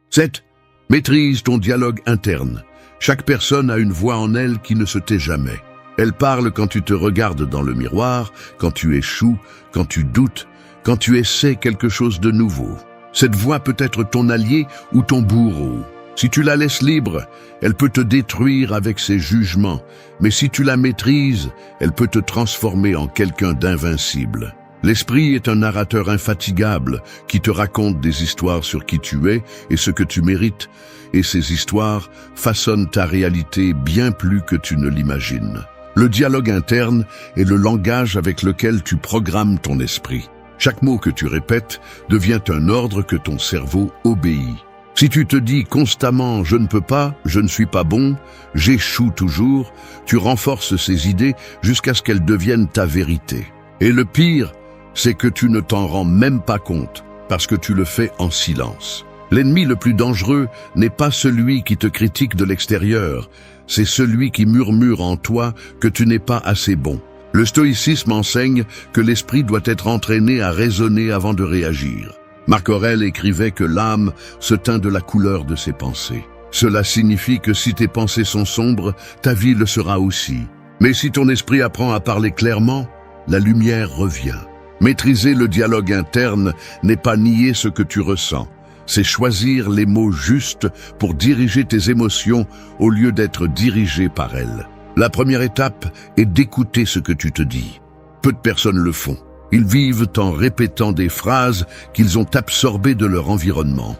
7. Maîtrise ton dialogue interne. Chaque personne a une voix en elle qui ne se tait jamais. Elle parle quand tu te regardes dans le miroir, quand tu échoues, quand tu doutes, quand tu essaies quelque chose de nouveau. Cette voix peut être ton allié ou ton bourreau. Si tu la laisses libre, elle peut te détruire avec ses jugements, mais si tu la maîtrises, elle peut te transformer en quelqu'un d'invincible. L'esprit est un narrateur infatigable qui te raconte des histoires sur qui tu es et ce que tu mérites, et ces histoires façonnent ta réalité bien plus que tu ne l'imagines. Le dialogue interne est le langage avec lequel tu programmes ton esprit. Chaque mot que tu répètes devient un ordre que ton cerveau obéit. Si tu te dis constamment « je ne peux pas, je ne suis pas bon, j'échoue toujours », tu renforces ces idées jusqu'à ce qu'elles deviennent ta vérité. Et le pire, c'est que tu ne t'en rends même pas compte, parce que tu le fais en silence. L'ennemi le plus dangereux n'est pas celui qui te critique de l'extérieur, c'est celui qui murmure en toi que tu n'es pas assez bon. Le stoïcisme enseigne que l'esprit doit être entraîné à raisonner avant de réagir. Marc Aurèle écrivait que l'âme se teint de la couleur de ses pensées. Cela signifie que si tes pensées sont sombres, ta vie le sera aussi. Mais si ton esprit apprend à parler clairement, la lumière revient. Maîtriser le dialogue interne n'est pas nier ce que tu ressens. C'est choisir les mots justes pour diriger tes émotions au lieu d'être dirigé par elles. La première étape est d'écouter ce que tu te dis. Peu de personnes le font. Ils vivent en répétant des phrases qu'ils ont absorbées de leur environnement,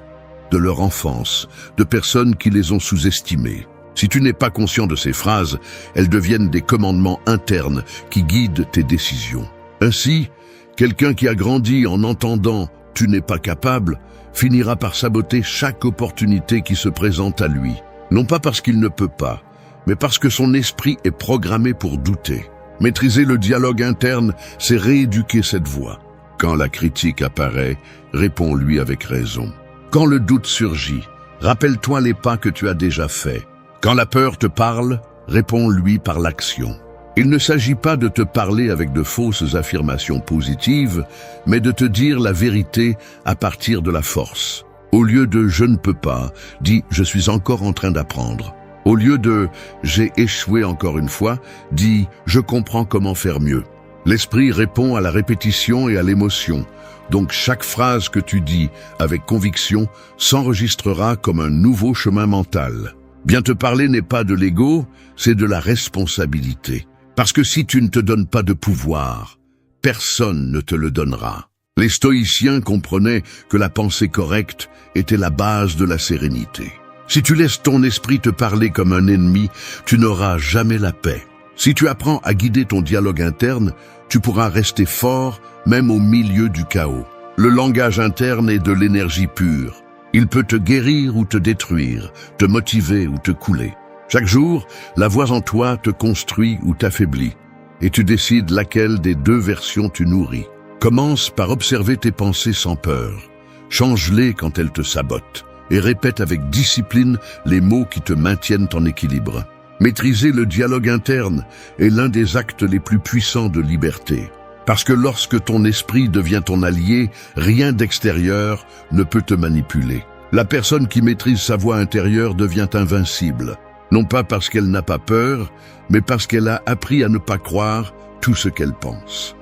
de leur enfance, de personnes qui les ont sous-estimées. Si tu n'es pas conscient de ces phrases, elles deviennent des commandements internes qui guident tes décisions. Ainsi, quelqu'un qui a grandi en entendant « tu n'es pas capable » finira par saboter chaque opportunité qui se présente à lui. Non pas parce qu'il ne peut pas, mais parce que son esprit est programmé pour douter. Maîtriser le dialogue interne, c'est rééduquer cette voix. Quand la critique apparaît, réponds-lui avec raison. Quand le doute surgit, rappelle-toi les pas que tu as déjà faits. Quand la peur te parle, réponds-lui par l'action. Il ne s'agit pas de te parler avec de fausses affirmations positives, mais de te dire la vérité à partir de la force. Au lieu de « je ne peux pas », dis « je suis encore en train d'apprendre ». Au lieu de « j'ai échoué encore une fois », dis « je comprends comment faire mieux ». L'esprit répond à la répétition et à l'émotion. Donc chaque phrase que tu dis avec conviction s'enregistrera comme un nouveau chemin mental. Bien te parler n'est pas de l'ego, c'est de la responsabilité. Parce que si tu ne te donnes pas de pouvoir, personne ne te le donnera. Les stoïciens comprenaient que la pensée correcte était la base de la sérénité. Si tu laisses ton esprit te parler comme un ennemi, tu n'auras jamais la paix. Si tu apprends à guider ton dialogue interne, tu pourras rester fort même au milieu du chaos. Le langage interne est de l'énergie pure. Il peut te guérir ou te détruire, te motiver ou te couler. Chaque jour, la voix en toi te construit ou t'affaiblit, et tu décides laquelle des deux versions tu nourris. Commence par observer tes pensées sans peur. Change-les quand elles te sabotent, et répète avec discipline les mots qui te maintiennent en équilibre. Maîtriser le dialogue interne est l'un des actes les plus puissants de liberté. Parce que lorsque ton esprit devient ton allié, rien d'extérieur ne peut te manipuler. La personne qui maîtrise sa voix intérieure devient invincible. Non pas parce qu'elle n'a pas peur, mais parce qu'elle a appris à ne pas croire tout ce qu'elle pense.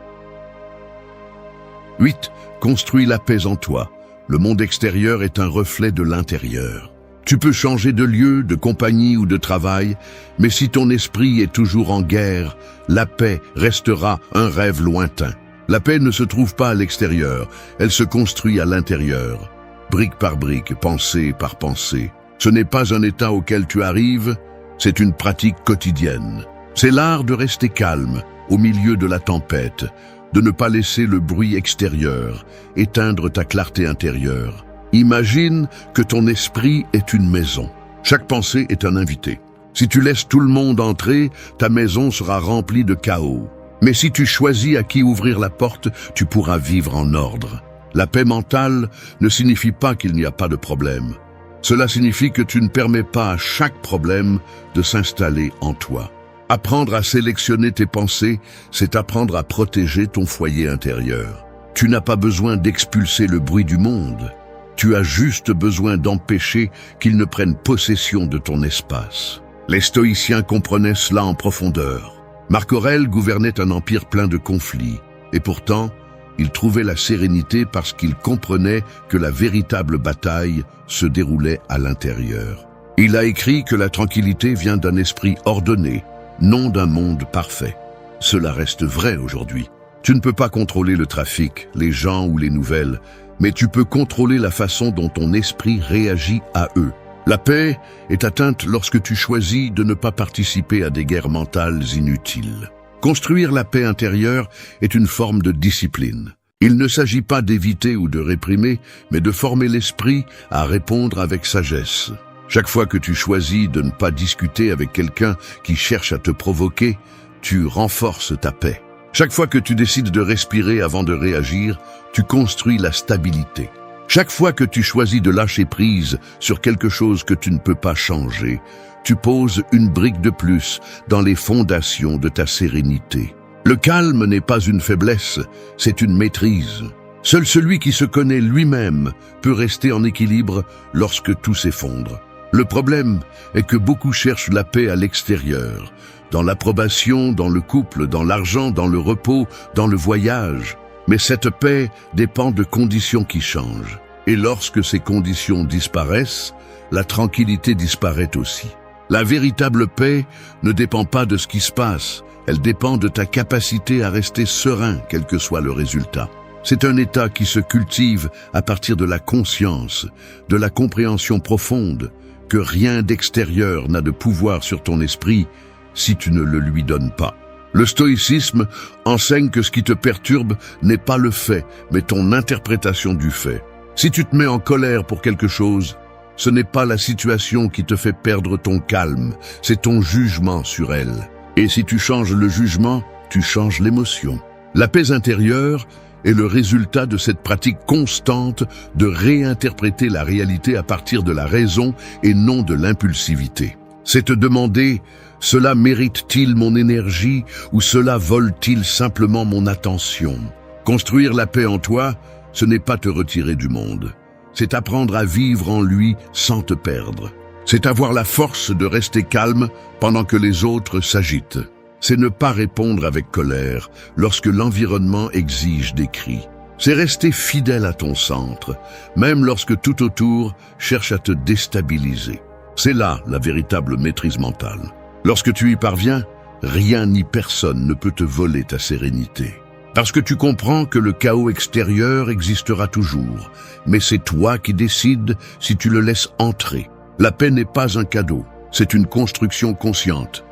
8. Construis la paix en toi. Le monde extérieur est un reflet de l'intérieur. Tu peux changer de lieu, de compagnie ou de travail, mais si ton esprit est toujours en guerre, la paix restera un rêve lointain. La paix ne se trouve pas à l'extérieur, elle se construit à l'intérieur. Brique par brique, pensée par pensée. Ce n'est pas un état auquel tu arrives, c'est une pratique quotidienne. C'est l'art de rester calme, au milieu de la tempête, de ne pas laisser le bruit extérieur éteindre ta clarté intérieure. Imagine que ton esprit est une maison. Chaque pensée est un invité. Si tu laisses tout le monde entrer, ta maison sera remplie de chaos. Mais si tu choisis à qui ouvrir la porte, tu pourras vivre en ordre. La paix mentale ne signifie pas qu'il n'y a pas de problème. Cela signifie que tu ne permets pas à chaque problème de s'installer en toi. Apprendre à sélectionner tes pensées, c'est apprendre à protéger ton foyer intérieur. Tu n'as pas besoin d'expulser le bruit du monde. Tu as juste besoin d'empêcher qu'il ne prenne possession de ton espace. Les stoïciens comprenaient cela en profondeur. Marc Aurèle gouvernait un empire plein de conflits, et pourtant, il trouvait la sérénité parce qu'il comprenait que la véritable bataille se déroulait à l'intérieur. Il a écrit que la tranquillité vient d'un esprit ordonné, non d'un monde parfait. Cela reste vrai aujourd'hui. Tu ne peux pas contrôler le trafic, les gens ou les nouvelles, mais tu peux contrôler la façon dont ton esprit réagit à eux. La paix est atteinte lorsque tu choisis de ne pas participer à des guerres mentales inutiles. Construire la paix intérieure est une forme de discipline. Il ne s'agit pas d'éviter ou de réprimer, mais de former l'esprit à répondre avec sagesse. Chaque fois que tu choisis de ne pas discuter avec quelqu'un qui cherche à te provoquer, tu renforces ta paix. Chaque fois que tu décides de respirer avant de réagir, tu construis la stabilité. Chaque fois que tu choisis de lâcher prise sur quelque chose que tu ne peux pas changer, tu poses une brique de plus dans les fondations de ta sérénité. Le calme n'est pas une faiblesse, c'est une maîtrise. Seul celui qui se connaît lui-même peut rester en équilibre lorsque tout s'effondre. Le problème est que beaucoup cherchent la paix à l'extérieur, dans l'approbation, dans le couple, dans l'argent, dans le repos, dans le voyage. Mais cette paix dépend de conditions qui changent. Et lorsque ces conditions disparaissent, la tranquillité disparaît aussi. La véritable paix ne dépend pas de ce qui se passe, elle dépend de ta capacité à rester serein, quel que soit le résultat. C'est un état qui se cultive à partir de la conscience, de la compréhension profonde, que rien d'extérieur n'a de pouvoir sur ton esprit si tu ne le lui donnes pas. Le stoïcisme enseigne que ce qui te perturbe n'est pas le fait, mais ton interprétation du fait. Si tu te mets en colère pour quelque chose, ce n'est pas la situation qui te fait perdre ton calme, c'est ton jugement sur elle. Et si tu changes le jugement, tu changes l'émotion. La paix intérieure est le résultat de cette pratique constante de réinterpréter la réalité à partir de la raison et non de l'impulsivité. C'est te demander: cela mérite-t-il mon énergie ou cela vole-t-il simplement mon attention? Construire la paix en toi, ce n'est pas te retirer du monde. C'est apprendre à vivre en lui sans te perdre. C'est avoir la force de rester calme pendant que les autres s'agitent. C'est ne pas répondre avec colère lorsque l'environnement exige des cris. C'est rester fidèle à ton centre, même lorsque tout autour cherche à te déstabiliser. C'est là la véritable maîtrise mentale. Lorsque tu y parviens, rien ni personne ne peut te voler ta sérénité. Parce que tu comprends que le chaos extérieur existera toujours, mais c'est toi qui décides si tu le laisses entrer. La paix n'est pas un cadeau, c'est une construction consciente.